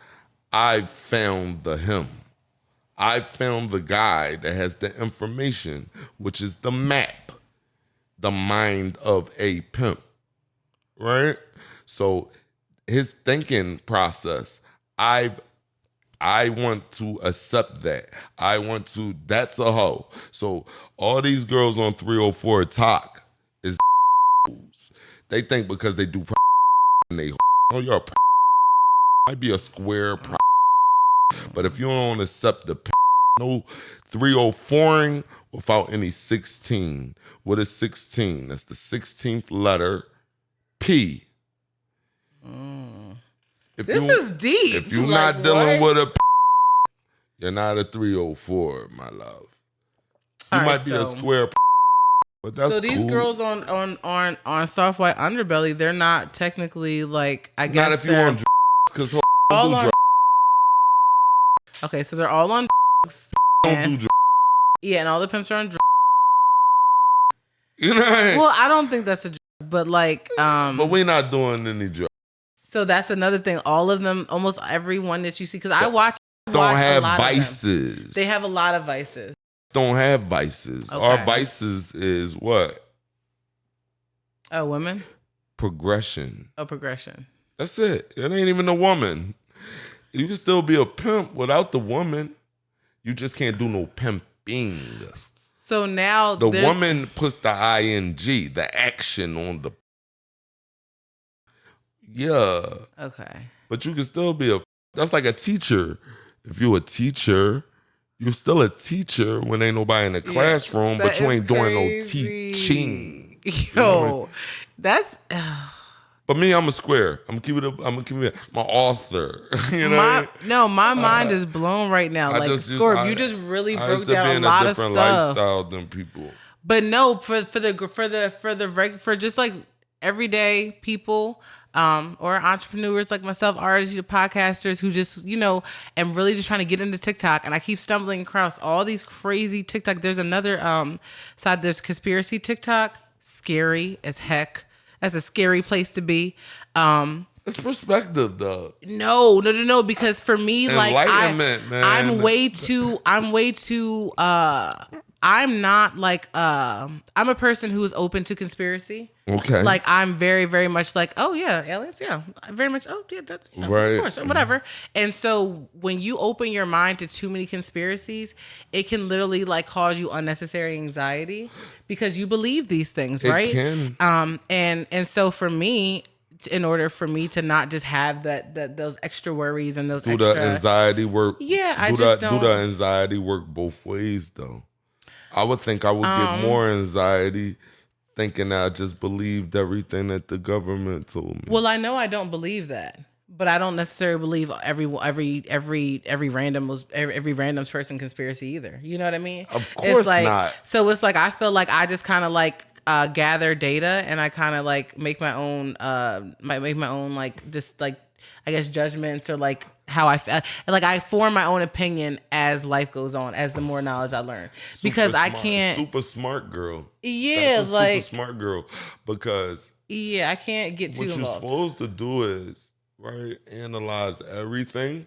Speaker 5: I found the him. I found the guy that has the information, which is the map, the mind of a pimp, right? So his thinking process, I want to accept that. That's a hoe. So all these girls on 304 talk is they think because they do and they oh, you're a might be a square but if you don't accept the no 304ing without any 16. What is 16? That's the 16th letter P. If
Speaker 4: This is deep.
Speaker 5: If you're
Speaker 4: Like,
Speaker 5: not dealing
Speaker 4: what?
Speaker 5: with a you're not a 304, my love. You
Speaker 4: All right,
Speaker 5: might be a
Speaker 4: so-
Speaker 5: square but that's
Speaker 4: So these
Speaker 5: cool.
Speaker 4: girls on soft white underbelly, they're not technically like I guess
Speaker 5: Not if you
Speaker 4: they're
Speaker 5: want because
Speaker 4: all
Speaker 5: do
Speaker 4: on.
Speaker 5: drugs.
Speaker 4: Okay, so they're all on drugs.
Speaker 5: Don't
Speaker 4: and-
Speaker 5: do drugs.
Speaker 4: Yeah, and all the pimps are on drugs.
Speaker 5: You know what I mean?
Speaker 4: Well, I don't think that's a drug, but like
Speaker 5: But we're not doing any drugs.
Speaker 4: so that's another thing. All of them, almost everyone that you see, because I watch
Speaker 5: Don't
Speaker 4: a
Speaker 5: have
Speaker 4: lot of them.
Speaker 5: vices.
Speaker 4: They have a lot of vices.
Speaker 5: Don't have vices.
Speaker 4: Okay.
Speaker 5: Our vices is what?
Speaker 4: Oh, women?
Speaker 5: Progression.
Speaker 4: Oh, progression.
Speaker 5: That's it. It ain't even a woman. You can still be a pimp without the woman. You just can't do no pimping.
Speaker 4: So now
Speaker 5: The
Speaker 4: there's-
Speaker 5: woman puts the ing, the action on the. Yeah.
Speaker 4: Okay.
Speaker 5: But you can still be that's like a teacher. If you're a teacher, you're still a teacher when ain't nobody in the classroom, but you ain't doing no teaching.
Speaker 4: Yo, that's
Speaker 5: But me, I'm a square. I'm gonna keep it my author. You know what I mean?
Speaker 4: my mind is blown right now. Like Scorp, you just really
Speaker 5: I used
Speaker 4: broke
Speaker 5: to be
Speaker 4: down
Speaker 5: in
Speaker 4: a lot of
Speaker 5: different
Speaker 4: stuff.
Speaker 5: lifestyle than people.
Speaker 4: But no, for just like everyday people, or entrepreneurs like myself, artists, podcasters who just, am really just trying to get into TikTok, and I keep stumbling across all these crazy TikTok. There's another side. There's conspiracy TikTok, scary as heck. That's a scary place to be.
Speaker 5: It's perspective, though.
Speaker 4: No, because for me, like
Speaker 5: Enlightenment, man.
Speaker 4: I'm not like I'm a person who is open to conspiracy.
Speaker 5: Okay.
Speaker 4: Like I'm very, very much like, oh yeah, aliens, yeah. Very much, oh yeah,
Speaker 5: Right.
Speaker 4: of course, whatever. And so when you open your mind to too many conspiracies, it can literally like cause you unnecessary anxiety because you believe these things, right?
Speaker 5: It can.
Speaker 4: And so for me, in order for me to not just have those extra worries and those
Speaker 5: Do
Speaker 4: extra
Speaker 5: the anxiety work?
Speaker 4: Yeah, I
Speaker 5: do
Speaker 4: just
Speaker 5: the,
Speaker 4: don't.
Speaker 5: Do the anxiety work both ways, though? I would think I would get more anxiety thinking I just believed everything that the government told me.
Speaker 4: Well, I know I don't believe that, but I don't necessarily believe every random person conspiracy either. You know what I mean?
Speaker 5: Of course not.
Speaker 4: So it's like I feel like I just kind of like gather data and I kind of like make my own like just like I guess judgments or like how I feel. Like I form my own opinion as life goes on, as the more knowledge I learn. Because I can't.
Speaker 5: Super smart girl.
Speaker 4: Yeah,
Speaker 5: That's a
Speaker 4: like
Speaker 5: super smart girl. Because
Speaker 4: yeah, I can't get too
Speaker 5: what you're
Speaker 4: involved.
Speaker 5: supposed to do is right analyze everything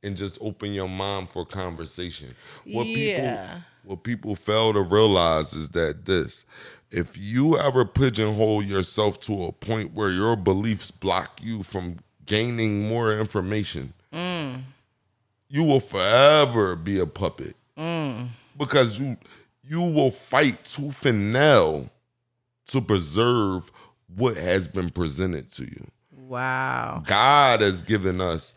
Speaker 5: and just open your mind for conversation. What people fail to realize is that if you ever pigeonhole yourself to a point where your beliefs block you from gaining more information, you will forever be a puppet. Because you will fight tooth and nail to preserve what has been presented to you.
Speaker 4: Wow.
Speaker 5: God has given us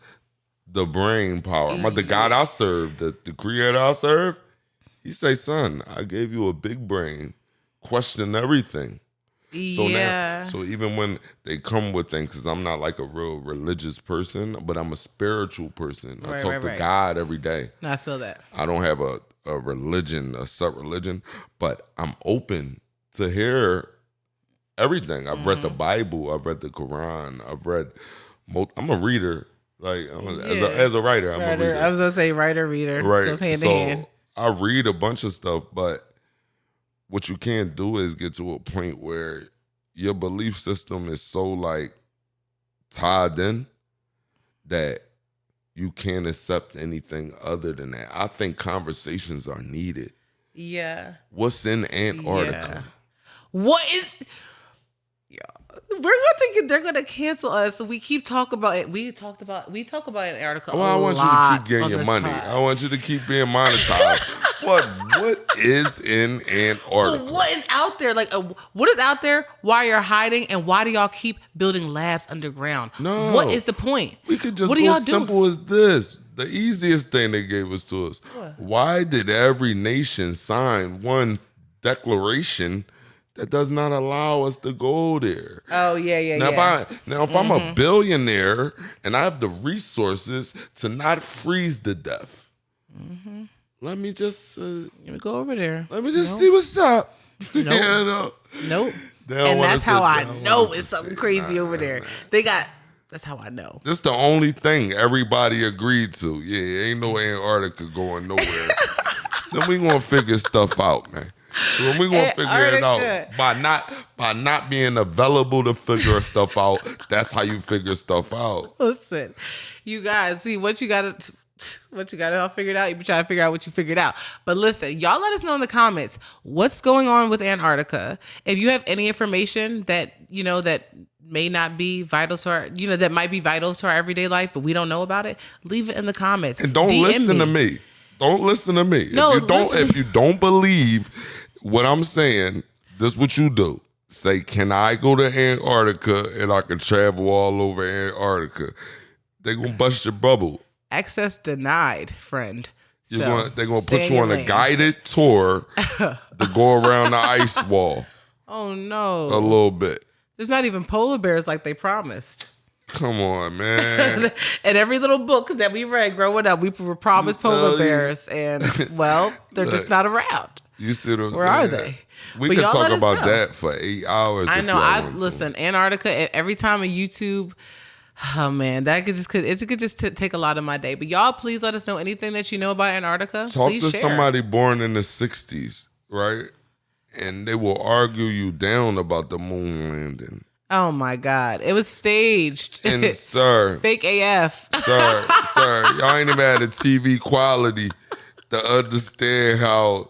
Speaker 5: the brain power. The God I serve, the creator I serve, he say, son, I gave you a big brain. Question everything. So now, so even when they come with things, because I'm not like a real religious person, but I'm a spiritual person. I talk to God every day.
Speaker 4: No, I feel that.
Speaker 5: I don't have a religion, a set religion, but I'm open to hear everything. I've read the Bible. I've read the Quran. I'm a reader. Like as a writer, I'm a reader.
Speaker 4: I was gonna say reader.
Speaker 5: Right.
Speaker 4: Goes hand in hand.
Speaker 5: I read a bunch of stuff, but what you can't do is get to a point where your belief system is so like tied in that you can't accept anything other than that. I think conversations are needed.
Speaker 4: Yeah.
Speaker 5: What's in Antarctica?
Speaker 4: What is? We're gonna think they're gonna cancel us. We keep talking about it. We talk about Antarctica.
Speaker 5: Well, I want you to keep getting your money. I want you to keep being monetized. What is in Antarctica?
Speaker 4: What is out there? Like, what is out there? Why you're hiding, and why do y'all keep building labs underground?
Speaker 5: No,
Speaker 4: what is the point?
Speaker 5: We could just
Speaker 4: what do
Speaker 5: go
Speaker 4: y'all do?
Speaker 5: simple as this. The easiest thing they gave us to us. What? Why did every nation sign one declaration that does not allow us to go there?
Speaker 4: Oh, yeah.
Speaker 5: If I'm a billionaire and I have the resources to not freeze to death, let me just
Speaker 4: let me go over there.
Speaker 5: Let me just see what's up.
Speaker 4: Nope. Nope. And that's how I know it's something crazy over there. That's how I know.
Speaker 5: This the only thing everybody agreed to. Yeah, ain't no Antarctica going nowhere. Then we gonna figure stuff out, man. When we gonna figure it out by not being available to figure stuff out. That's how you figure stuff out.
Speaker 4: Listen, you guys, see what you got all figured out. You be trying to figure out what you figured out. But listen, y'all let us know in the comments what's going on with Antarctica. If you have any information that that may not be vital to our, that might be vital to our everyday life, but we don't know about it, leave it in the comments.
Speaker 5: And don't listen to me. Don't listen to me.
Speaker 4: No,
Speaker 5: if you don't believe what I'm saying, this is what you do. Say, can I go to Antarctica and I can travel all over Antarctica? They're going to bust your bubble.
Speaker 4: Access denied, friend.
Speaker 5: They're going to put you on a guided tour to go around the ice wall.
Speaker 4: Oh, no.
Speaker 5: A little bit.
Speaker 4: There's not even polar bears like they promised.
Speaker 5: Come on, man.
Speaker 4: And every little book that we read growing up, we were promised polar bears. And, well, they're just not around.
Speaker 5: You see what I'm saying?
Speaker 4: Where are they?
Speaker 5: We could talk about that for 8 hours.
Speaker 4: I know. Listen, Antarctica, every time on YouTube, oh man, it could just take a lot of my day. But y'all, please let us know anything that you know about Antarctica.
Speaker 5: Talk
Speaker 4: please
Speaker 5: to
Speaker 4: share.
Speaker 5: somebody born in the 60s, right? And they will argue you down about the moon landing.
Speaker 4: Oh my God. It was staged.
Speaker 5: And sir.
Speaker 4: Fake AF.
Speaker 5: Sir, y'all ain't even had the TV quality to understand how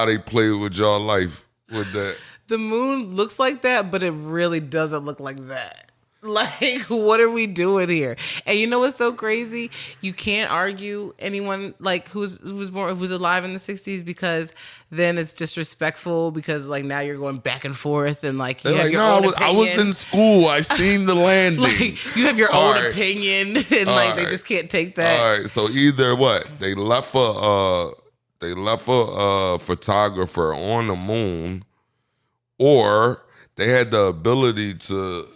Speaker 5: they play with y'all life with that.
Speaker 4: The moon looks like that, but it really doesn't look like that. Like, what are we doing here? And you know what's so crazy? You can't argue anyone like who's alive in the 60s, because then it's disrespectful, because like now you're going back and forth and like you have your own opinion.
Speaker 5: I was in school. I seen the landing.
Speaker 4: Like, you have your own opinion, and like they just can't take that.
Speaker 5: All right. So either what? They left a photographer on the moon, or they had the ability to.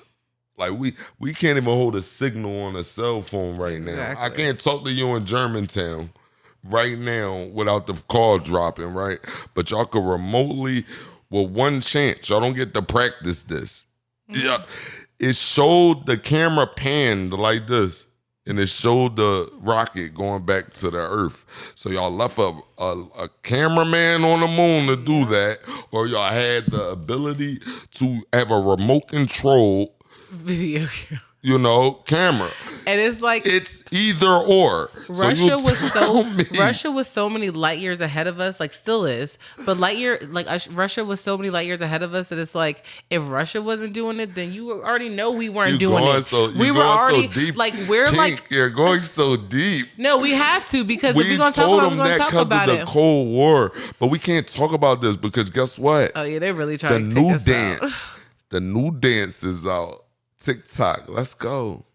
Speaker 5: Like, we can't even hold a signal on a cell phone right now. Exactly. I can't talk to you in Germantown right now without the call dropping, right? But y'all could remotely, with one chance, y'all don't get to practice this. Mm-hmm. Yeah, it showed the camera panned like this, and it showed the rocket going back to the Earth. So y'all left a cameraman on the moon to do that, or y'all had the ability to have a remote control
Speaker 4: video.
Speaker 5: camera.
Speaker 4: And it's like
Speaker 5: it's either or.
Speaker 4: Russia was so many light years ahead of us, like still is, but Russia was so many light years ahead of us that it's like if Russia wasn't doing it, then you already know we weren't doing it. We were already
Speaker 5: deep.
Speaker 4: like we're
Speaker 5: Pink,
Speaker 4: like
Speaker 5: you're going so deep.
Speaker 4: No, we have to because if we're gonna talk about it, we're gonna talk about
Speaker 5: it. The Cold War, but we can't talk about this because guess what?
Speaker 4: Oh yeah, they're really trying to take us out.
Speaker 5: The new dance is out. TikTok, let's go.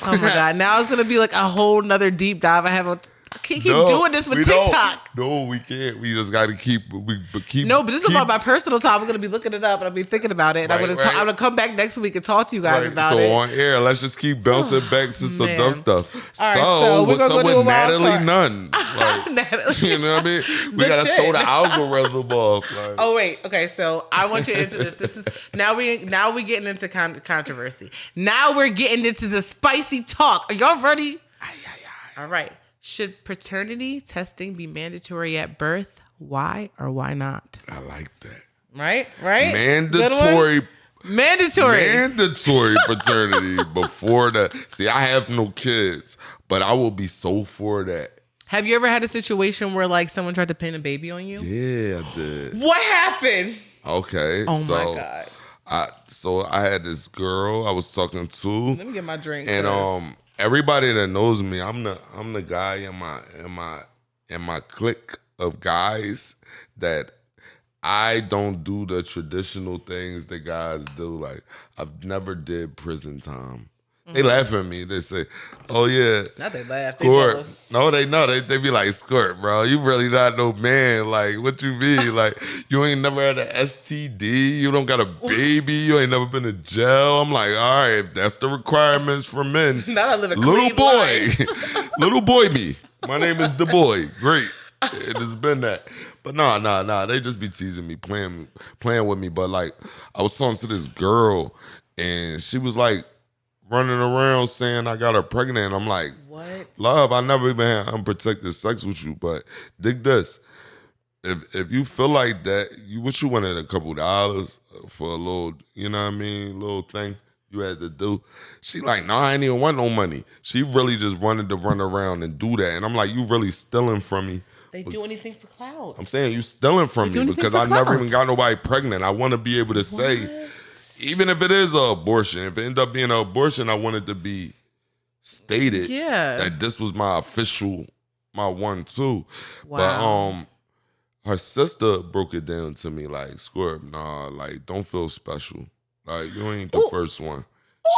Speaker 4: Oh my God! Now it's gonna be like a whole nother deep dive. I can't keep doing this with TikTok.
Speaker 5: No, we can't. We just got to keep.
Speaker 4: No, but this is about my personal time. I'm gonna be looking it up and I'll be thinking about it. And I'm gonna come back next week and talk to you guys about it.
Speaker 5: So on air, let's just keep bouncing back to some dumb stuff.
Speaker 4: All right, so
Speaker 5: what's up with Natalie Nunn?
Speaker 4: Natalie.
Speaker 5: You know what I mean? We gotta throw the algorithm off.
Speaker 4: Oh wait, okay. So I want you into this. This is now we getting into controversy. Now we're getting into the spicy talk. Are y'all ready? All right. Should paternity testing be mandatory at birth? Why or why not?
Speaker 5: I like that.
Speaker 4: Right?
Speaker 5: Mandatory paternity before that. See, I have no kids, but I will be so for that.
Speaker 4: Have you ever had a situation where like someone tried to pin a baby on you?
Speaker 5: Yeah, I did.
Speaker 4: What happened?
Speaker 5: Okay.
Speaker 4: Oh my God.
Speaker 5: I had this girl I was talking to.
Speaker 4: Let me get my drink.
Speaker 5: And everybody that knows me, I'm the guy in my clique of guys that I don't do the traditional things that guys do. Like I've never did prison time. They laugh at me. They say, "Oh yeah,
Speaker 4: not they laugh.
Speaker 5: SCORP." No, they know. They be like, "SCORP, bro, you really not no man. Like, what you mean? Like, you ain't never had an STD. You don't got a baby. You ain't never been to jail." I'm like, all right, if that's the requirements for men,
Speaker 4: now I live a
Speaker 5: little boy, little boy, me. My name is the boy. Great. It has been that. But nah. They just be teasing me, playing with me. But like, I was talking to this girl, and she was like running around saying I got her pregnant. I'm like,
Speaker 4: what?
Speaker 5: Love, I never even had unprotected sex with you, but dig this. If you feel like that, what you wanted, a couple dollars for a little, you know what I mean, little thing you had to do. She like, no, I ain't even want no money. She really just wanted to run around and do that. And I'm like, you really stealing from me.
Speaker 4: They do anything for clout.
Speaker 5: I'm saying you stealing from me because I never even got nobody pregnant. I want to be able to say, even if it is an abortion, if it end up being an abortion, I want it to be stated that this was my one too.
Speaker 4: Wow.
Speaker 5: But her sister broke it down to me like, SCORP, nah, like don't feel special. Like you ain't the first one.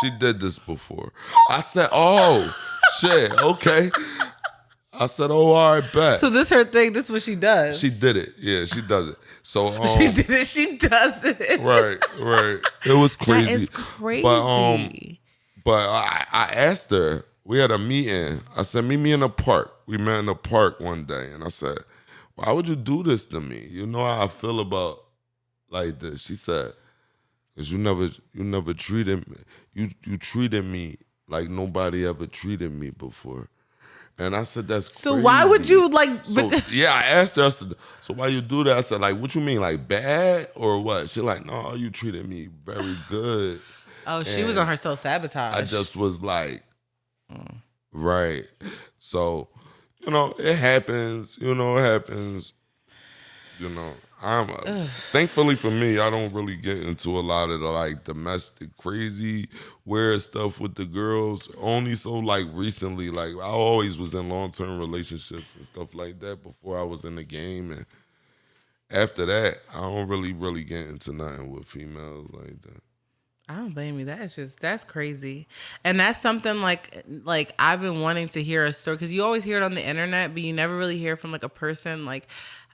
Speaker 5: She did this before. I said, oh shit, okay. I said, oh, all right, bet.
Speaker 4: So this her thing. This is what she does.
Speaker 5: She did it. Yeah, she does it. So
Speaker 4: she did it. She does it.
Speaker 5: Right. It was crazy.
Speaker 4: That is crazy.
Speaker 5: But I asked her. We had a meeting. I said, meet me in the park. We met in the park one day, and I said, why would you do this to me? You know how I feel about like this. She said, because you never treated me. You treated me like nobody ever treated me before. And I said, that's crazy.
Speaker 4: So why would you like...
Speaker 5: Yeah, I asked her, I said, so why you do that? I said, like, what you mean, like bad or what? She like, no, you treated me very good.
Speaker 4: Oh, she was on her self-sabotage.
Speaker 5: I just was like, right. So, it happens. Thankfully for me, I don't really get into a lot of the like domestic crazy weird stuff with the girls. Only so like recently, like I always was in long-term relationships and stuff like that before I was in the game, and after that, I don't really get into nothing with females like that.
Speaker 4: I don't blame you. That's crazy. And that's something like I've been wanting to hear a story, because you always hear it on the internet, but you never really hear from like a person. Like,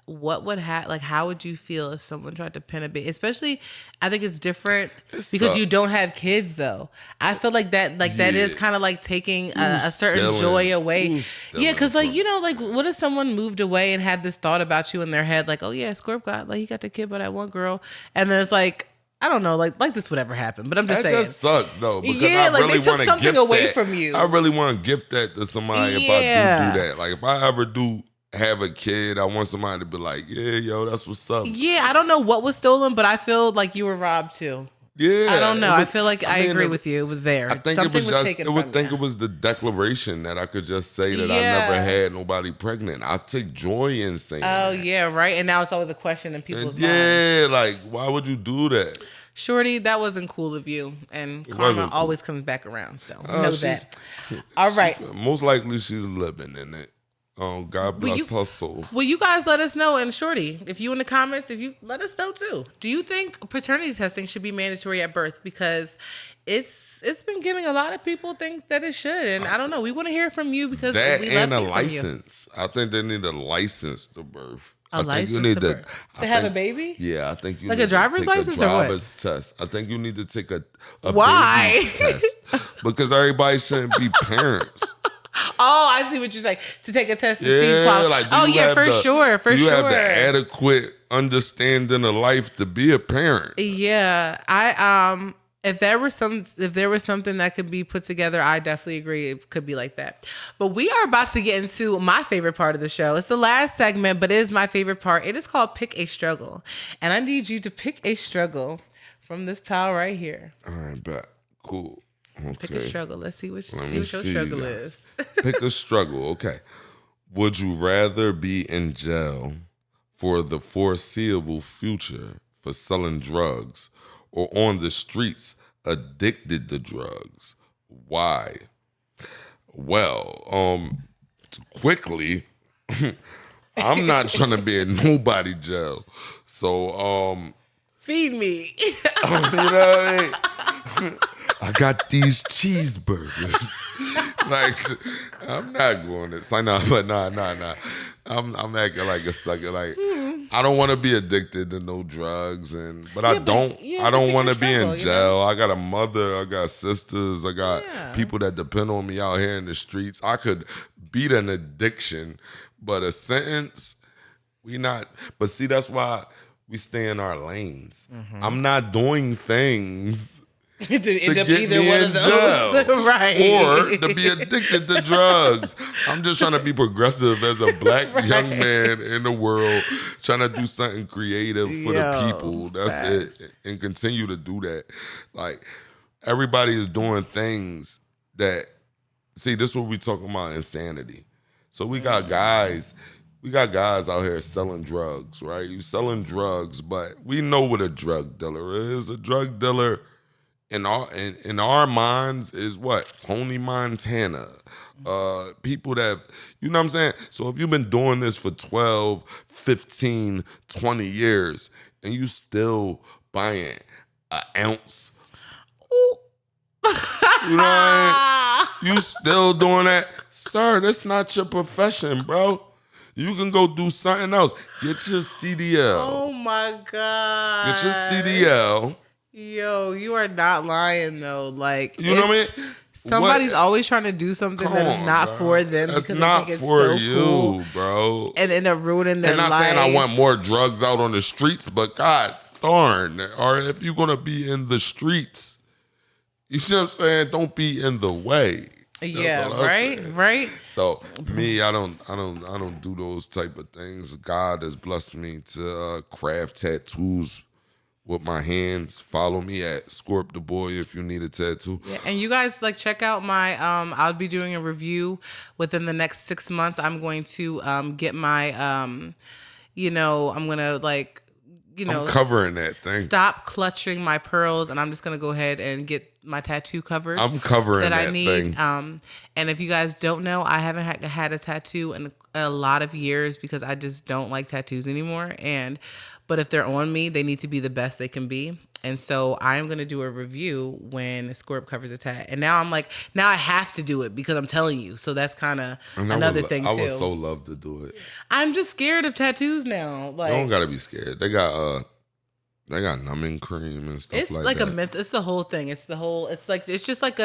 Speaker 4: what would how would you feel if someone tried to pin a baby? Especially, I think it's different because you don't have kids though. I feel like that is kind of like taking a certain joy away. Yeah, because like what if someone moved away and had this thought about you in their head, like, oh yeah, SCORP he got the kid by that one girl, and then it's like, I don't know, like this would ever happen, but I'm just saying.
Speaker 5: That just sucks though, because
Speaker 4: I
Speaker 5: really
Speaker 4: they took something away from you.
Speaker 5: I really want to gift that to somebody if I do that. Like if I ever do have a kid, I want somebody to be like, yeah, yo, that's what's up.
Speaker 4: Yeah, I don't know what was stolen, but I feel like you were robbed too.
Speaker 5: Yeah,
Speaker 4: I don't know.
Speaker 5: it
Speaker 4: I
Speaker 5: was-
Speaker 4: feel like I
Speaker 5: mean,
Speaker 4: agree with you. It was there.
Speaker 5: I think
Speaker 4: Something
Speaker 5: it was
Speaker 4: was
Speaker 5: just.
Speaker 4: taken
Speaker 5: It was
Speaker 4: from
Speaker 5: think
Speaker 4: you.
Speaker 5: it was the declaration that I could just say that I
Speaker 4: Yeah.
Speaker 5: never had nobody pregnant. I take joy in saying.
Speaker 4: Oh
Speaker 5: that.
Speaker 4: yeah, right. And now it's always a question in
Speaker 5: And
Speaker 4: people's minds.
Speaker 5: yeah, like why would you do that?
Speaker 4: Shorty, that wasn't cool of you. And karma
Speaker 5: wasn't cool.
Speaker 4: always comes back around. So know
Speaker 5: she's-
Speaker 4: that. All right.
Speaker 5: Most likely she's living in it. God
Speaker 4: Will
Speaker 5: bless her soul.
Speaker 4: Will you guys let us know? And Shorty, if you in the comments, if you let us know too. Do you think paternity testing should be mandatory at birth? Because it's been giving a lot of people think that it should. And I don't know. We want to hear from you because
Speaker 5: That
Speaker 4: we love
Speaker 5: and a
Speaker 4: hearing from you.
Speaker 5: license. I think they need a license to birth.
Speaker 4: A license to birth. To have a baby?
Speaker 5: Yeah, I think you
Speaker 4: Like
Speaker 5: need
Speaker 4: a driver's
Speaker 5: to take
Speaker 4: license
Speaker 5: a
Speaker 4: or what?
Speaker 5: driver's test. I think you need to take a
Speaker 4: Why?
Speaker 5: baby's test because everybody shouldn't be parents.
Speaker 4: Oh, I see what you're saying. To take a test to see
Speaker 5: Yeah,
Speaker 4: quality.
Speaker 5: like
Speaker 4: Oh yeah, for sure, for
Speaker 5: do you
Speaker 4: sure.
Speaker 5: have the adequate understanding of life to be a parent?
Speaker 4: Yeah, I if there was something that could be put together, I definitely agree it could be like that. But we are about to get into my favorite part of the show. It's the last segment, but it is my favorite part. It is called Pick a Struggle. And I need you to pick a struggle from this pal right here.
Speaker 5: All right, bet. Cool. Okay.
Speaker 4: Pick a struggle. Let's see what
Speaker 5: Let me
Speaker 4: your
Speaker 5: see,
Speaker 4: struggle
Speaker 5: guys.
Speaker 4: is.
Speaker 5: Pick a struggle. Okay. Would you rather be in jail for the foreseeable future for selling drugs or on the streets addicted to drugs? Why? Well, quickly, I'm not trying to be in nobody jail. So,
Speaker 4: Feed me.
Speaker 5: you know what I mean? I got these cheeseburgers. Like, I'm not going to sign up, but nah. I'm acting like a sucker. Like, I don't want to be addicted to no drugs, but I don't want to be in jail. I got a mother, I got sisters, I got people that depend on me out here in the streets. I could beat an addiction, but a sentence, we not. But see, that's why we stay in our lanes. I'm not doing things
Speaker 4: to
Speaker 5: to
Speaker 4: end up
Speaker 5: get
Speaker 4: either
Speaker 5: me
Speaker 4: one
Speaker 5: in
Speaker 4: of those.
Speaker 5: jail,
Speaker 4: Right.
Speaker 5: or to be addicted to drugs. I'm just trying to be progressive as a black young man in the world, trying to do something creative for the people. That's it, and continue to do that. Like, everybody is doing things that, see, this is what we talking about, insanity. So we got guys. We got guys out here selling drugs, right? You selling drugs, but we know what a drug dealer is. A drug dealer in our minds is what? Tony Montana. People that, you know what I'm saying? So if you've been doing this for 12, 15, 20 years and you still buying an ounce, you know what I mean? You still doing that? Sir, that's not your profession, bro. You can go do something else. Get your CDL.
Speaker 4: Oh my God.
Speaker 5: Get your CDL.
Speaker 4: Yo, you are not lying though. Like,
Speaker 5: You know what I mean?
Speaker 4: Somebody's always trying to do something that is not for them
Speaker 5: That's
Speaker 4: because
Speaker 5: not
Speaker 4: they think it's
Speaker 5: for
Speaker 4: so
Speaker 5: you,
Speaker 4: cool,
Speaker 5: bro.
Speaker 4: and end up ruining their
Speaker 5: And not
Speaker 4: life.
Speaker 5: saying I want more drugs out on the streets, but God darn, or if you're gonna be in the streets, you see what I'm saying? Don't be in the way. That's
Speaker 4: Yeah,
Speaker 5: what I'm
Speaker 4: right,
Speaker 5: saying.
Speaker 4: right.
Speaker 5: So me, I don't do those type of things. God has blessed me to craft tattoos with my hands. Follow me at SCORP DA BOY if you need a tattoo.
Speaker 4: Yeah, and you guys check out my I'll be doing a review within the next 6 months. I'm going to get my I'm gonna
Speaker 5: I'm covering that thing.
Speaker 4: stop clutching my pearls, and I'm just gonna go ahead and get my tattoo covered.
Speaker 5: I'm covering that
Speaker 4: I need.
Speaker 5: thing.
Speaker 4: And if you guys don't know, I haven't had a tattoo in a lot of years because I just don't like tattoos anymore. But if they're on me, they need to be the best they can be. And so I am going to do a review when SCORP covers a tat. And now now I have to do it because I'm telling you. So that's kind of another thing too.
Speaker 5: I would so love to do it.
Speaker 4: I'm just scared of tattoos now. Like,
Speaker 5: You don't gotta be scared. They got numbing cream and stuff
Speaker 4: it's
Speaker 5: like that.
Speaker 4: it's the whole thing. It's just like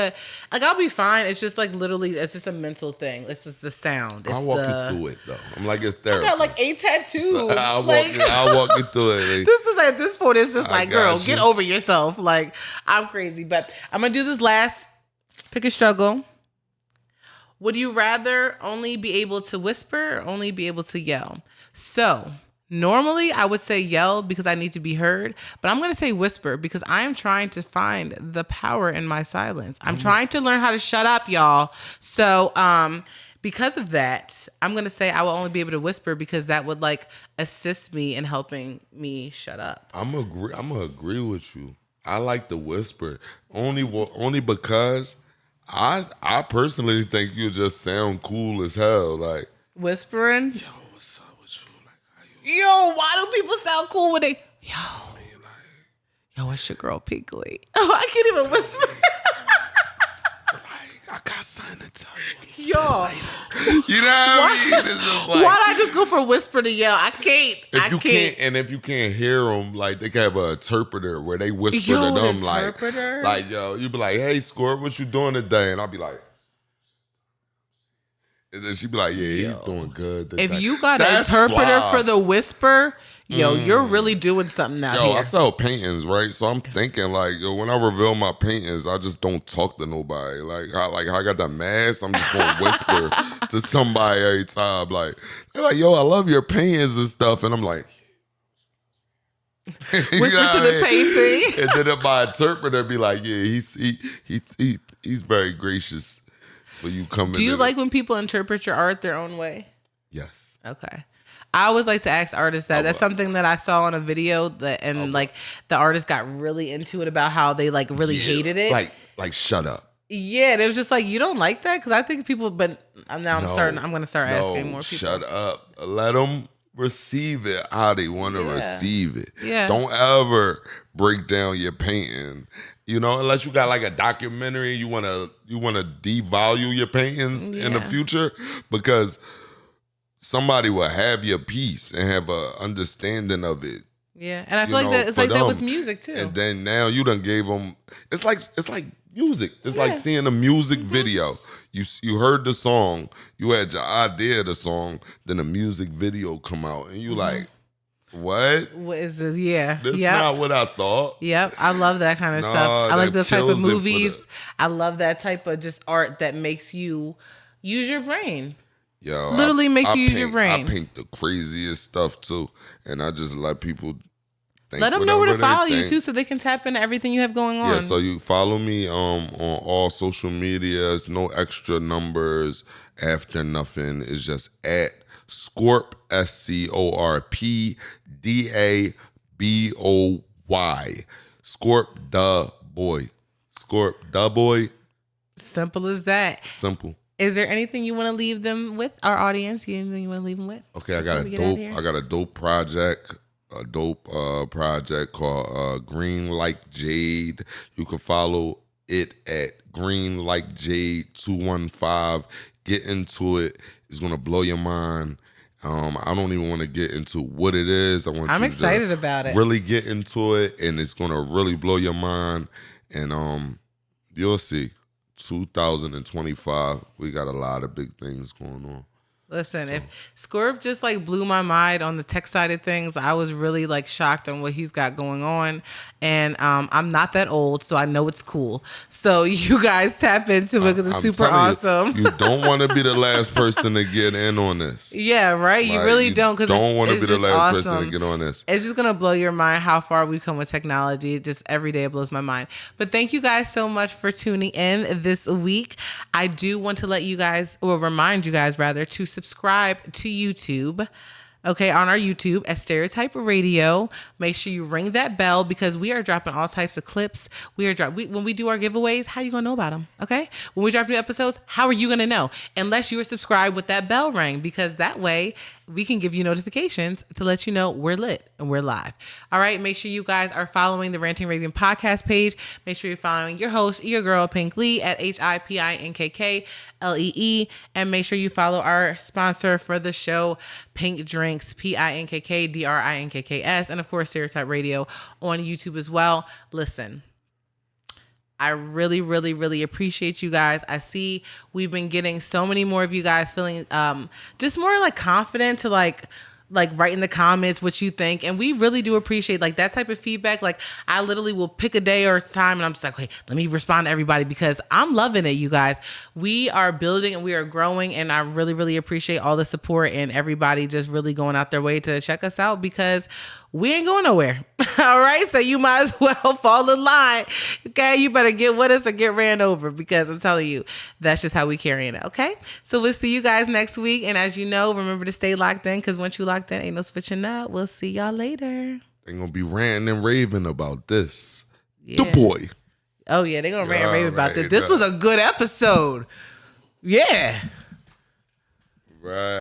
Speaker 4: I'll be fine. It's just like literally, it's just a mental thing. It's just the sound.
Speaker 5: I'll walk you through it though. I'm like, it's
Speaker 4: I
Speaker 5: therapy.
Speaker 4: got like 8 tattoos.
Speaker 5: So I'll walk you through it.
Speaker 4: This is at this point, it's just
Speaker 5: I
Speaker 4: like,
Speaker 5: got
Speaker 4: girl,
Speaker 5: you.
Speaker 4: get over yourself. Like, I'm crazy. But I'm going to do this last pick a struggle. Would you rather only be able to whisper or only be able to yell? So Normally, I would say yell because I need to be heard, but I'm going to say whisper because I am trying to find the power in my silence. I'm trying to learn how to shut up, y'all. So, because of that, I'm going to say I will only be able to whisper because that would like assist me in helping me shut up.
Speaker 5: I'm gonna agree with you. I like the whisper only because I personally think you just sound cool as hell. Like
Speaker 4: Whispering?
Speaker 5: yo, what's up with you? Like how you?
Speaker 4: Yo, why do people sound cool when they... Yo, it's your girl Pinkley. Oh, I can't even whisper.
Speaker 5: I got something to tell you.
Speaker 4: Yo.
Speaker 5: You know what I mean? It's just like,
Speaker 4: Why'd I just go from whisper to yell? I can't.
Speaker 5: If you can't hear them, like they can have an interpreter where they whisper to
Speaker 4: Yo,
Speaker 5: them,
Speaker 4: an interpreter?
Speaker 5: like yo, you be like, "Hey, Score, what you doing today?" And I'll be like, and then she be like, "Yeah, he's doing good today."
Speaker 4: If you got an
Speaker 5: That's
Speaker 4: interpreter
Speaker 5: fly.
Speaker 4: for the whisper, yo, you're really doing something out
Speaker 5: Yo,
Speaker 4: here.
Speaker 5: I sell paintings, right? So I'm thinking like, yo, when I reveal my paintings, I just don't talk to nobody. Like I got that mask, I'm just gonna whisper to somebody every time. Like they're like, yo, I love your paintings and stuff, and I'm like,
Speaker 4: Whisper to the painting.
Speaker 5: And then my interpreter be like, yeah, he's very gracious for you coming.
Speaker 4: Do you like when people interpret your art their own way?
Speaker 5: Yes.
Speaker 4: Okay. I always like to ask artists that. That's something that I saw on a video like the artist got really into it about how they like really hated it.
Speaker 5: Like shut up.
Speaker 4: Yeah, and it was just like, you don't like that? Because I think people, but I'm going to start asking more people.
Speaker 5: Shut up. Let them receive it how they want to receive it.
Speaker 4: Yeah.
Speaker 5: Don't ever break down your painting. You know, unless you got like a documentary, you wanna devalue your paintings in the future because somebody will have your piece and have a understanding of it.
Speaker 4: Yeah, and I feel like that it's like that with music too.
Speaker 5: And then now you done gave them. It's like music. It's like seeing a music video. You heard the song, you had your idea of the song, then the music video come out, and you like, what?
Speaker 4: What is this? Yeah,
Speaker 5: That's not what I thought.
Speaker 4: Yep, I love that kind of stuff. I like those type of movies. I love that type of just art that makes you use your brain.
Speaker 5: Yo,
Speaker 4: literally makes you use your brain.
Speaker 5: I paint the craziest stuff too, and I just let people think.
Speaker 4: Let them know where to follow you too, so they can tap into everything you have going on.
Speaker 5: Yeah, so you follow me on all social medias. No extra numbers after nothing. It's just at SCORP SCORP DABOY. SCORP Da Boy. SCORP Da Boy.
Speaker 4: Simple as that.
Speaker 5: Simple.
Speaker 4: Is there anything you want to leave them with, our audience? Anything you want to leave them with?
Speaker 5: Okay, I got a dope project. A dope project called Green Like Jade. You can follow it at Green Like Jade 215. Get into it. It's gonna blow your mind. I don't even want to get into what it is. I'm
Speaker 4: excited about it.
Speaker 5: Really get into it, and it's gonna really blow your mind. And you'll see. 2025, we got a lot of big things going on.
Speaker 4: Listen, if Scorp just like blew my mind on the tech side of things, I was really like shocked on what he's got going on. And I'm not that old, so I know it's cool. So you guys tap into it because it's super awesome.
Speaker 5: You don't want to be the last person to get in on this.
Speaker 4: Yeah, right? You really don't. Because
Speaker 5: don't want to be the last
Speaker 4: awesome.
Speaker 5: person to get on this.
Speaker 4: It's just going to blow your mind how far we've come with technology. Just every day it blows my mind. But thank you guys so much for tuning in this week. I do want to let you guys, or remind you guys rather, to subscribe to YouTube. Okay, on our YouTube at Stereotype Radio. Make sure you ring that bell because we are dropping all types of clips. When we do our giveaways, how you gonna know about them? Okay, when we drop new episodes, how are you gonna know? Unless you are subscribed with that bell ring, because that way we can give you notifications to let you know we're lit and we're live. All right, make sure you guys are following the Ranting Raving Podcast page. Make sure you're following your host, your girl Pink Lee at HIPINKKLEE, and make sure you follow our sponsor for the show, Pink Drinks, PINKKDRINKKS, and of course Stereotype Radio on YouTube as well. Listen, I really, really, really appreciate you guys. I see we've been getting so many more of you guys feeling just more like confident to like like write in the comments what you think, and we really do appreciate like that type of feedback. Like I literally will pick a day or a time and I'm just like, okay, let me respond to everybody because I'm loving it, you guys. We are building and we are growing, and I really, really appreciate all the support and everybody just really going out their way to check us out because we ain't going nowhere. All right, so you might as well fall in line. Okay, you better get with us or get ran over because I'm telling you, that's just how we carrying it. Okay, so we'll see you guys next week, and as you know, remember to stay locked in because once you locked in, ain't no switching up. We'll see y'all later.
Speaker 5: They're gonna be ranting and raving about this.
Speaker 4: Yeah.
Speaker 5: The boy.
Speaker 4: Oh yeah, they're gonna rant and rave about this. This was a good episode. Yeah.
Speaker 5: Right.